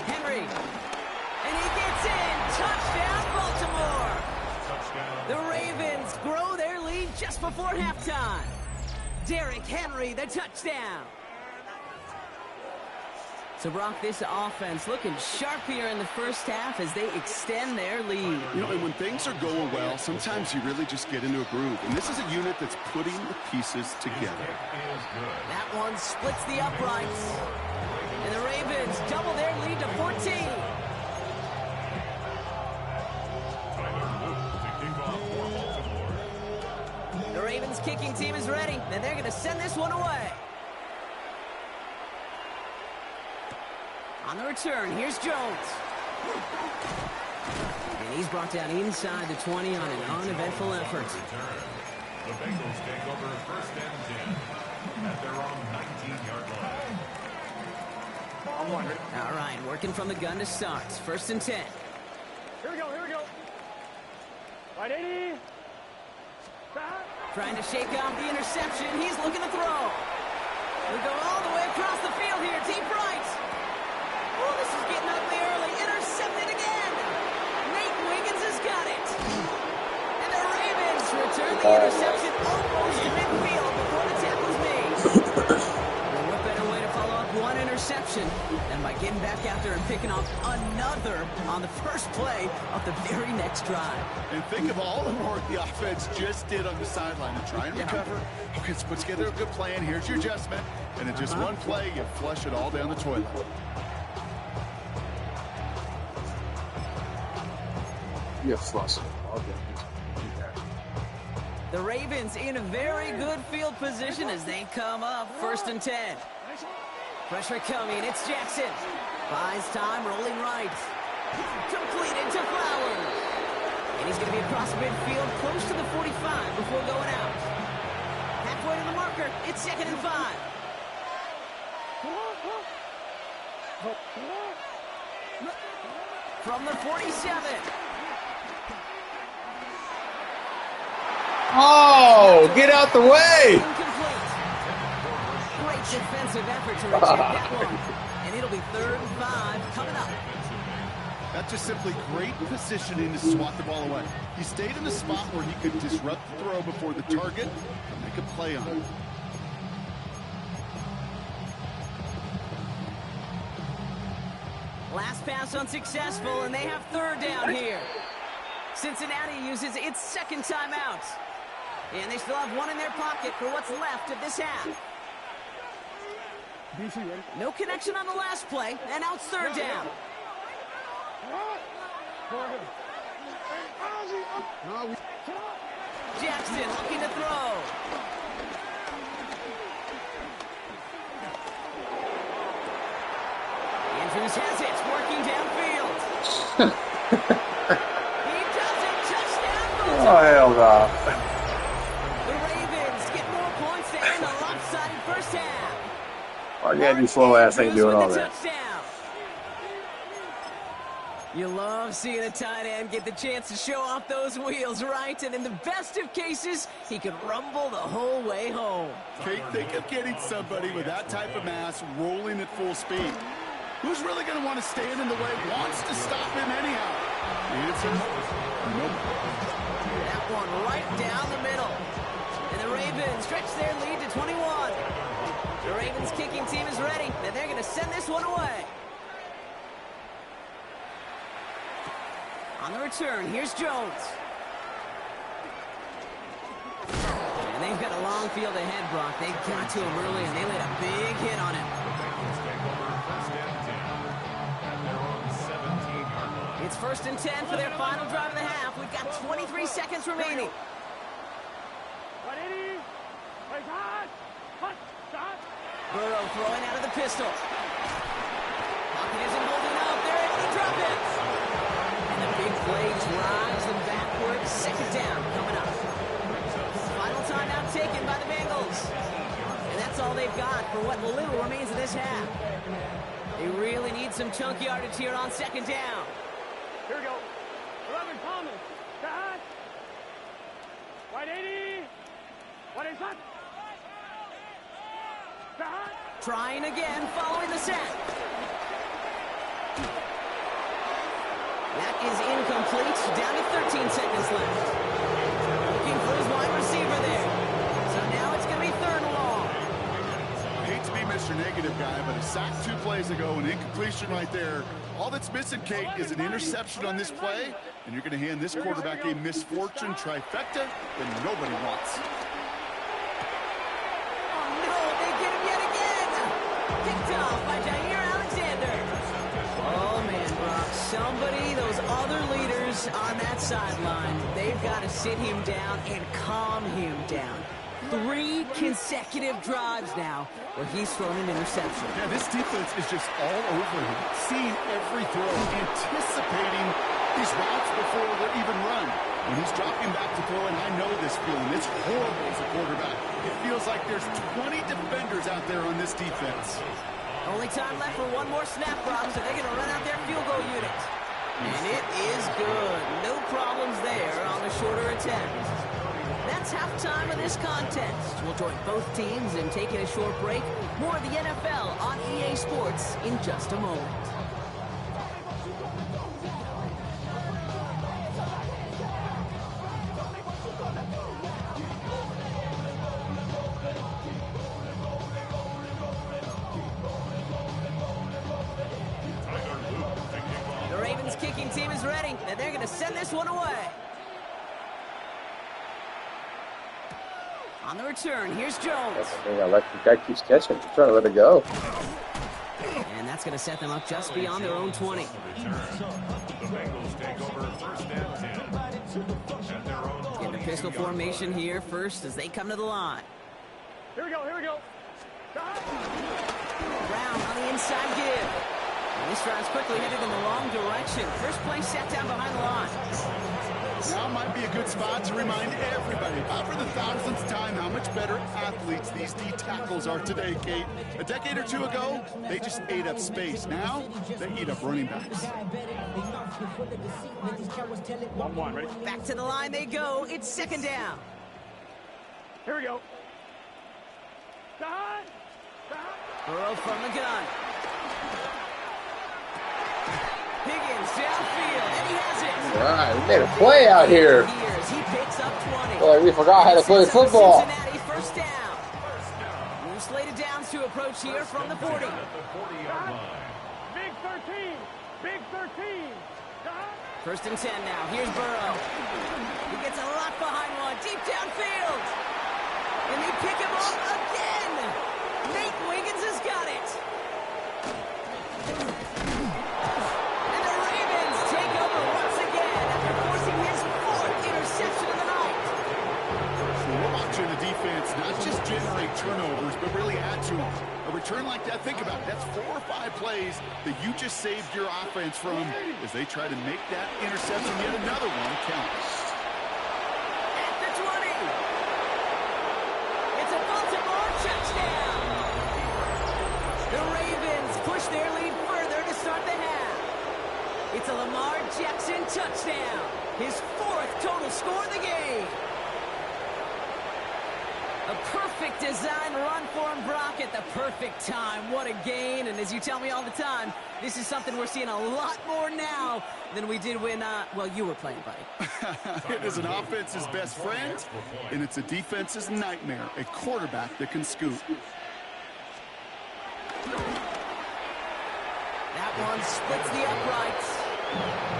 Henry. And he gets in. Touchdown, Baltimore. Touchdown. The Ravens grow their lead just before halftime. Derrick Henry, the touchdown. So, Brock, this offense looking sharp here in the first half as they extend their lead. You know, and when things are going well, sometimes you really just get into a groove. And this is a unit that's putting the pieces together. That one splits the uprights. And the Ravens double their lead to 14. The Ravens kicking team is ready, and they're going to send this one away. On the return, here's Jones. And he's brought down inside the 20 on an uneventful effort. The Bengals take over first and 10 at their own 19-yard line. All right, working from the gun to start. First and 10. Here we go, here we go. Right 80. Trying to shake off the interception. He's looking to throw. We go all the way across the field here. Deep right. Oh, this is getting ugly early. Intercepted again. Nate Wiggins has got it. And the Ravens return the interception almost to midfield before the tackle's made. And what better way to follow up one interception than by getting back out there and picking off another on the first play of the very next drive. And think of all the work the offense just did on the sideline to try and recover. Okay, let's put together a good plan. Here's your adjustment. And in just one play, you flush it all down the toilet. You flush it. The Ravens in a very good field position as they come up first and 10. Pressure coming. It's Jackson. Buys time, rolling right. Completed to Flowers. And he's going to be across midfield close to the 45 before going out. Halfway to the marker. It's second and 5. From the 47. Oh, get out the way. Incomplete. Great defensive effort to reject that one. And it'll be 3rd and 5 coming up. That's just simply great positioning to swat the ball away. He stayed in the spot where he could disrupt the throw before the target and make a play on it. Last pass unsuccessful, and they have 3rd down here. Cincinnati uses its second timeout. And they still have one in their pocket for what's left of this half. No connection on the last play, and now it's 3rd down. Jackson looking to throw. Andrews has it, working downfield. Oh, hell no. The Ravens get more points there in the lopsided first half. Oh, yeah, you slow ass ain't doing all that. Touchdown. You love seeing a tight end get the chance to show off those wheels, right? And in the best of cases, he could rumble the whole way home. Kate, think of getting somebody with that type of mass rolling at full speed. Who's really going to want to stand in the way, wants to stop him anyhow? The answer, nope. That one right down the middle. And the Ravens stretch their lead to 21. The Ravens kicking team is ready, and they're going to send this one away. On the return, here's Jones. And they've got a long field ahead, Brock. They got to him early, and they laid a big hit on him. It's 1st and 10 for their final drive of the half. We've got 23 seconds remaining. Burrow throwing out of the pistol. Pocket isn't holding up. They're able to drop it. And the big play drives them backwards. 2nd down coming up. Final timeout taken by the Bengals. And that's all they've got for what little remains of this half. They really need some chunk yardage here on 2nd down. Here we go. 11 Thomas. Cut. White 80. What is that? Cut. Trying again following the sack. That is incomplete. Down to 13 seconds left. Looking for his wide receiver there. So now it's going to be 3rd and long. Hate to be Mr. Negative guy, but a sack 2 plays ago, an incompletion right there. All that's missing, Kate, is an interception on this play, and you're going to hand this quarterback a misfortune trifecta that nobody wants. Oh, no, they get him yet again. Picked off by Jair Alexander. Oh, man, Brock, somebody, those other leaders on that sideline, they've got to sit him down and calm him down. 3 consecutive drives now where he's thrown an interception. Yeah, this defense is just all over him, seeing every throw, anticipating these routes before they're even run. When he's dropping back to throw, and I know this feeling, it's horrible as a quarterback. It feels like there's 20 defenders out there on this defense. Only time left for one more snap, Brock, so they're going to run out their field goal unit. And it is good. No problems there on the shorter attempt. That's halftime of this contest. We'll join both teams in taking a short break. More of the NFL on EA Sports in just a moment. The Ravens kicking team is ready, and they're going to send this one away. On the return, here's Jones. Electric guy keeps catching. He's trying to let it go. And that's going to set them up just beyond their own 20. In the pistol formation here first as they come to the line. Here we go, here we go. Brown on the inside give. And this drive's quickly headed in the wrong direction. First play set down behind the line. Now might be a good spot to remind everybody, about for the 1000th time, how much better athletes these D tackles are today, Kate. A decade or 2 ago, they just ate up space. Now, they eat up running backs. 1-1, ready? Back to the line they go. It's 2nd down. Here we go. Burrow from the gun. Higgins downfield, and he has it. All right, we made a play out here. He picks up 20. Boy, we forgot how to play football. Cincinnati 1st down. New slated downs to approach here from the 40. Big 13. Big 13. 1st and 10 now. Here's Burrow. He gets a lot behind one. Deep downfield. And they pick him up again. Nate Wiggins has got it. And the Ravens take over once again after forcing his 4th interception of the night. So we're watching the defense not just generate turnovers, but really add to them. A return like that, think about it. That's 4 or 5 plays that you just saved your offense from as they try to make that interception, yet another one, count. At the 20. It's a Baltimore touchdown. The Ravens push their lead further to start the half. It's a Lamar Jackson touchdown. His 4th total score of the game. A perfect design run for him, Brock, at the perfect time. What a gain. And as you tell me all the time, this is something we're seeing a lot more now than we did when, well, you were playing, buddy. It is an offense's best friend, and it's a defense's nightmare. A quarterback that can scoop. That one splits the uprights.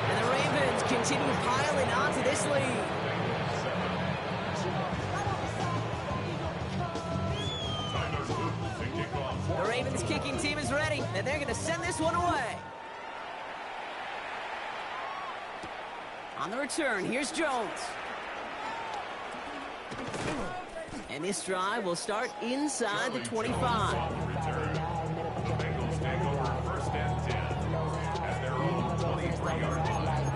And the Ravens continue piling onto this lead. The Ravens kicking team is ready, and they're going to send this one away. On the return, here's Jones. And this drive will start inside the 25. Bengals take over 1st and 10 at their own 23-yard line.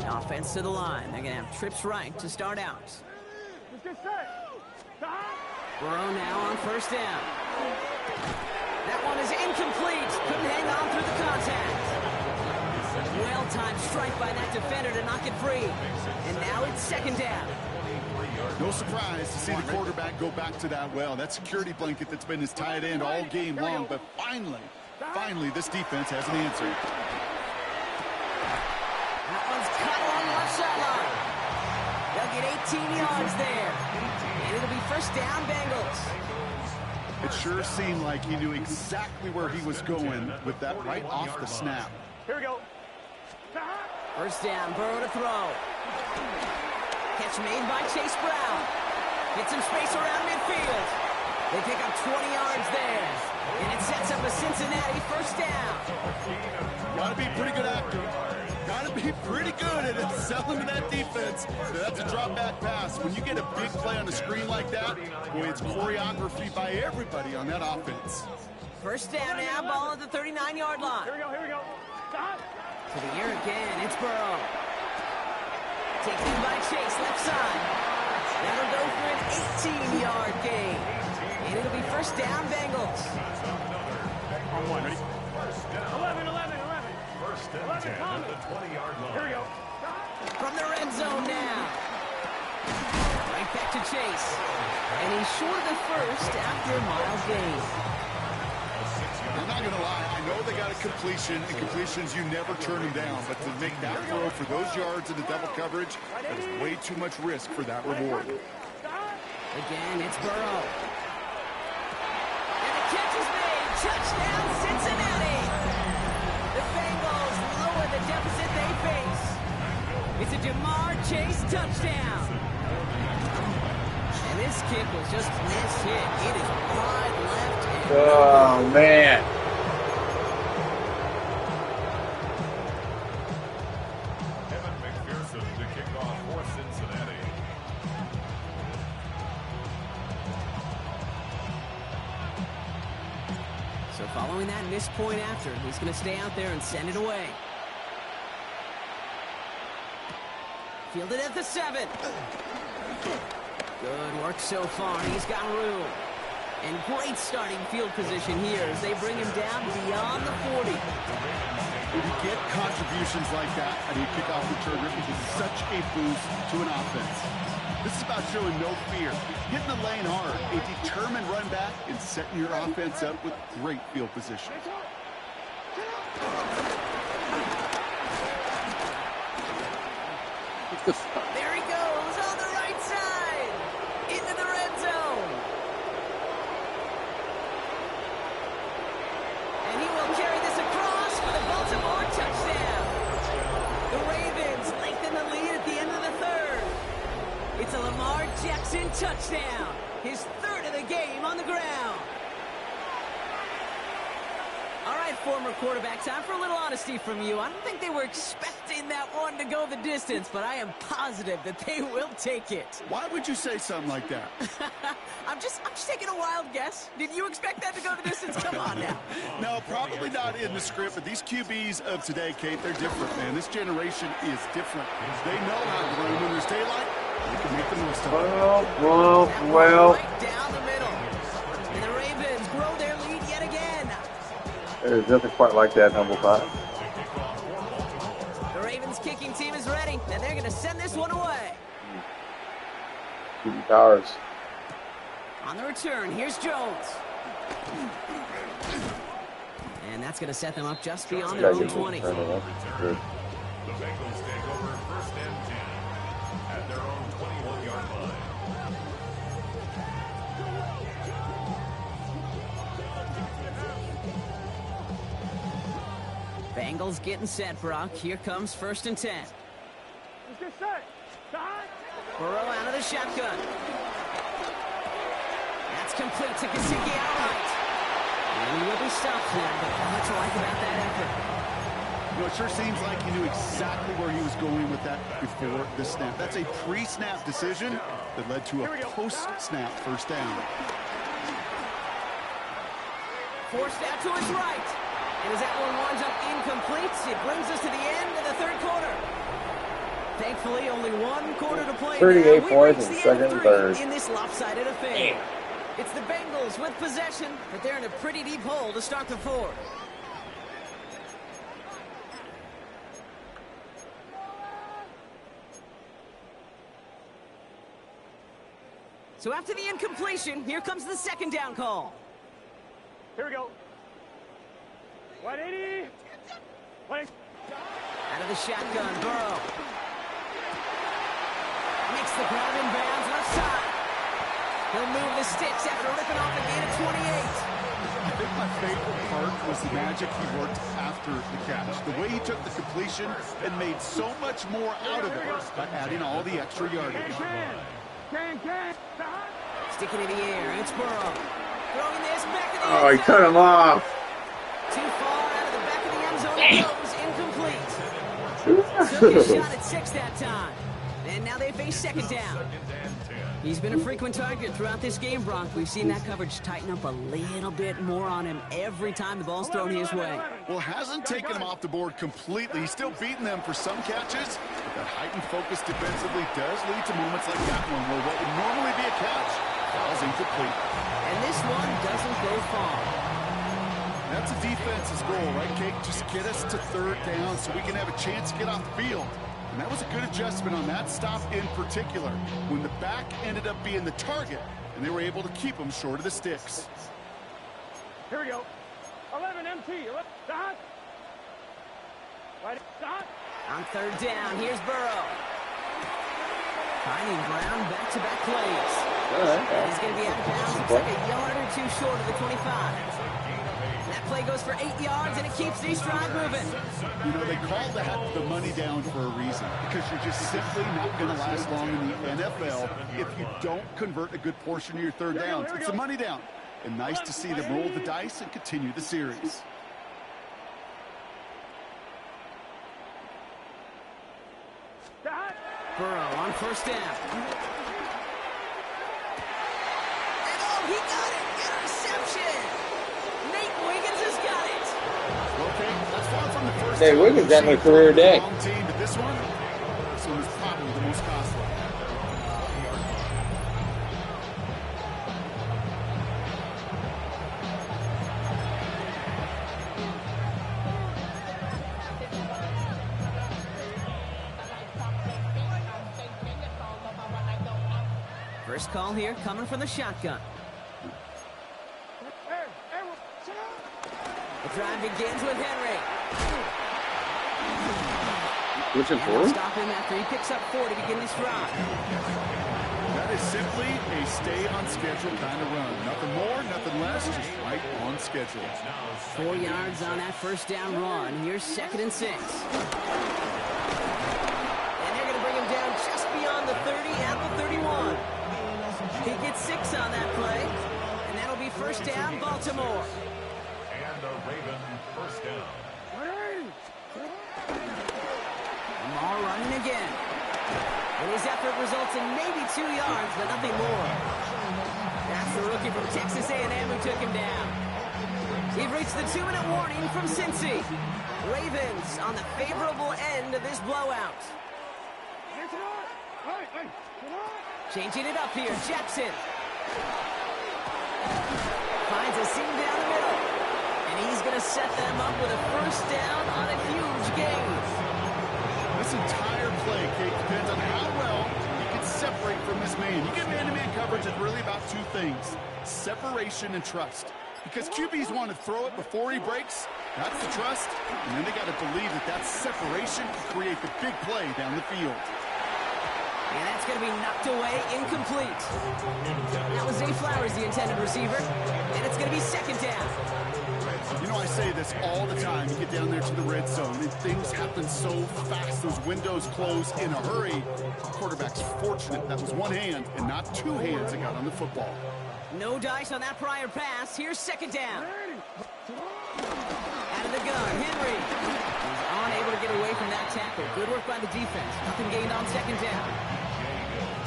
Offense to the line. They're going to have trips right to start out. Burrow now on 1st down. That one is incomplete. Couldn't hang on through the contact. Well-timed strike by that defender to knock it free. And now it's 2nd down. No surprise to see the quarterback go back to that well. That security blanket that's been his tight end all game long. But finally, this defense has an answer. That one's cut along the left sideline. They'll get 18 yards there. And it'll be 1st down, Bengals. It sure seemed like he knew exactly where he was going with that right off the snap. Here we go. 1st down, Burrow to throw. Catch made by Chase Brown. Get some space around midfield. They pick up 20 yards there. And it sets up a Cincinnati 1st down. Gotta be a pretty good actor. Gotta be pretty good at it, selling to that defense. So that's a drop back pass. When you get a big play on the screen like that, boy, it's choreography by everybody on that offense. 1st down now, ball at the 39-yard line. Here we go. Stop. To the air again, it's Burrow. Taken in by Chase, left side. That'll go for an 18-yard gain. And it'll be 1st down, Bengals. On one, ready? 11. 1st and 10 at the 20-yard line. Here we go. From the red zone now. Right back to Chase. And he's short of the 1st after a mild gain. I'm not going to lie. I know they got a completion, and completions, you never turn them down. But to make that throw for those yards in the double coverage, that is way too much risk for that reward. Again, it's Burrow. And the catch is made. Touchdown, Cincinnati. The Bengals lower the deficit they face. It's a Jamar Chase touchdown. And this kick was just mishit. It is wide left. Oh, man. Evan McPherson to kick off for Cincinnati. So following that missed point after, he's going to stay out there and send it away. Fielded at the 7. Good work so far. He's got room. And great starting field position here as they bring him down beyond the 40. When you get contributions like that on your kickoff return, it is such a boost to an offense. This is about showing no fear, hitting the lane hard, a determined run back, and setting your offense up with great field position. There he goes on the right side into the red zone. And he will carry this across for the Baltimore touchdown. The Ravens lengthen the lead at the end of the 3rd. It's a Lamar Jackson touchdown. His 3rd of the game on the ground. All right, former quarterback, time for a little honesty from you. I don't think they were expecting in that one to go the distance, but I am positive that they will take it. Why would you say something like that? I'm just taking a wild guess. Did you expect that to go the distance? Come on now. No, probably not in the script, but these QBs of today, Kate, they're different, man. This generation is different. They know how to run when there's daylight. They can make the most of it. Well. Right down the middle. And the Ravens grow their lead yet again. There's nothing quite like that, humble pie. The Ravens kicking team is ready, and they're going to send this one away. Shooting towers. On the return, here's Jones. And that's going to set them up just beyond their own 20. The Bengals take over 1st and 10 at their own 21-yard line. Bengals getting set, Brock. Here comes 1st and 10. Let's get set. Burrow out of the shotgun. That's complete to Gesicki outright. And he will be stopped there, but not much to like about that effort. You know, it sure seems like he knew exactly where he was going with that before the snap. That's a pre-snap decision that led to a post-snap 1st down. Forced out to his right. And as that one winds up incomplete, it brings us to the end of the 3rd quarter. Thankfully, only 1 quarter to play. 38 points in 2nd and 3rd. In this lopsided affair. It's the Bengals with possession, but they're in a pretty deep hole to start the 4th. So after the incompletion, here comes the 2nd down call. Here we go. 180. Out of the shotgun, Burrow. Makes the grab in bounds left side. He'll move the sticks after ripping off a gain of 28. I think my favorite part was the magic he worked after the catch. The way he took the completion and made so much more out of it by adding all the extra yardage. Sticking in the air, it's Burrow. Throwing this back to the Oh, end he cut him off. Too far out of the back of the end zone. It goes incomplete. Took his shot at 6 that time. And now they face 2nd down. He's been a frequent target throughout this game, Brock. We've seen that coverage tighten up a little bit more on him every time the ball's thrown his way. Well, hasn't taken him off the board completely. He's still beating them for some catches, but that heightened focus defensively does lead to moments like that one where what would normally be a catch falls incomplete. And this one doesn't go far. That's a defense's goal, right, Kate? Just get us to 3rd down so we can have a chance to get off the field. And that was a good adjustment on that stop in particular, when the back ended up being the target, and they were able to keep him short of the sticks. Here we go. 11 MT. Dot. Right. Dot. On 3rd down, here's Burrow. Finding ground, back-to-back plays. And he's going to be out of bounds. Looks like a yard or 2 short of the 25. That play goes for 8 yards, and it keeps the stride moving. You know, they call that the money down for a reason, because you're just simply not going to last long in the NFL if you don't convert a good portion of your 3rd downs. It's a money down. And nice to see them roll the dice and continue the series. Burrow on 1st down. And oh, he got it! Interception! Nate Wiggins has got it! Okay, that's far from the first. Hey, Wiggins having a career day. Long team, but this one was probably the most costly. First call here coming from the shotgun. The drive begins with Henry. Pushing And forward? stop him after he picks up 4 to begin this drive. That is simply a stay on schedule kind of run. Nothing more, nothing less, just right on schedule. 4 yards on that 1st down run. Here's 2nd and 6. And they're going to bring him down just beyond the 30 at the 31. He gets 6 on that play, and that'll be 1st down, Baltimore. And a Raven 1st down. All running again. And his effort results in maybe 2 yards, but nothing more. That's the rookie from Texas A&M who took him down. We've reached the 2-minute warning from Cincy. Ravens on the favorable end of this blowout. Changing it up here, Jackson. Finds a seam down the middle. And he's going to set them up with a first down on a huge gain. This entire play, Kate, depends on how well he can separate from his man. You get man-to-man coverage, it's really about 2 things: separation and trust. Because QBs want to throw it before he breaks. That's the trust. And then they got to believe that that separation can create the big play down the field. And that's going to be knocked away, incomplete. That was Zay Flowers, the intended receiver. And it's going to be second down. You know, I say this all the time. You get down there to the red zone, and things happen so fast. Those windows close in a hurry. The quarterback's fortunate that was one hand and not 2 hands that got on the football. No dice on that prior pass. Here's second down. Out of the gun, Henry. He's unable to get away from that tackle. Good work by the defense. Nothing gained on second down.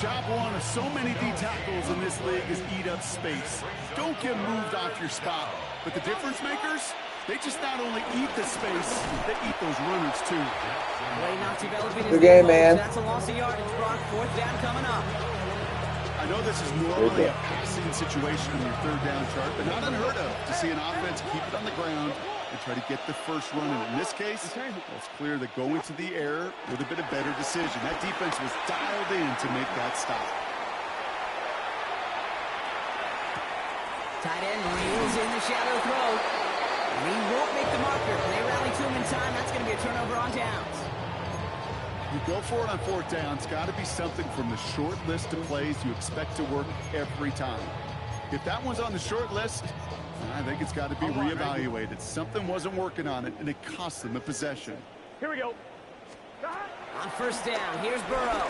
Job one of so many D tackles in this league is eat up space. Don't get moved off your spot. But the difference makers, they just not only eat the space, they eat those runners too. Way not developing his Good game, man. That's a loss of yardage, Brock. Fourth down coming up. I know this is normally a passing situation in your third down chart, but not unheard of to see an offense keep it on the ground and try to get the first run in. In this case, well, it's clear that going to the air would have been a better decision. That defense was dialed in to make that stop. Tight end reels in the shadow throw. And he won't make the marker. They rally to him in time. That's going to be a turnover on downs. You go for it on fourth down. It's got to be something from the short list of plays you expect to work every time. If that one's on the short list, I think it's got to be reevaluated. Something wasn't working on it, and it cost them a possession. Here we go. On first down, here's Burrow.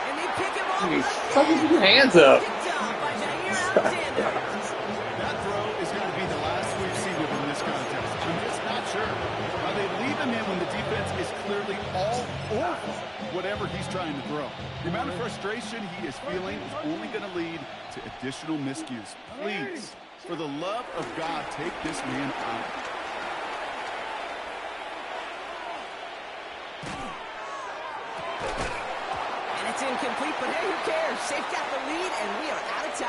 And they pick him off. Fucking your hands up. Picked off by Jair Alexander. That throw is going to be the last we've seen of him in this contest. I'm just not sure. They leave him in when the defense is clearly all over whatever he's trying to throw. The amount of frustration he is feeling is only going to lead to additional miscues. Please, for the love of God, take this man out. And it's incomplete, but hey, who cares? They've got the lead, and we are out of time.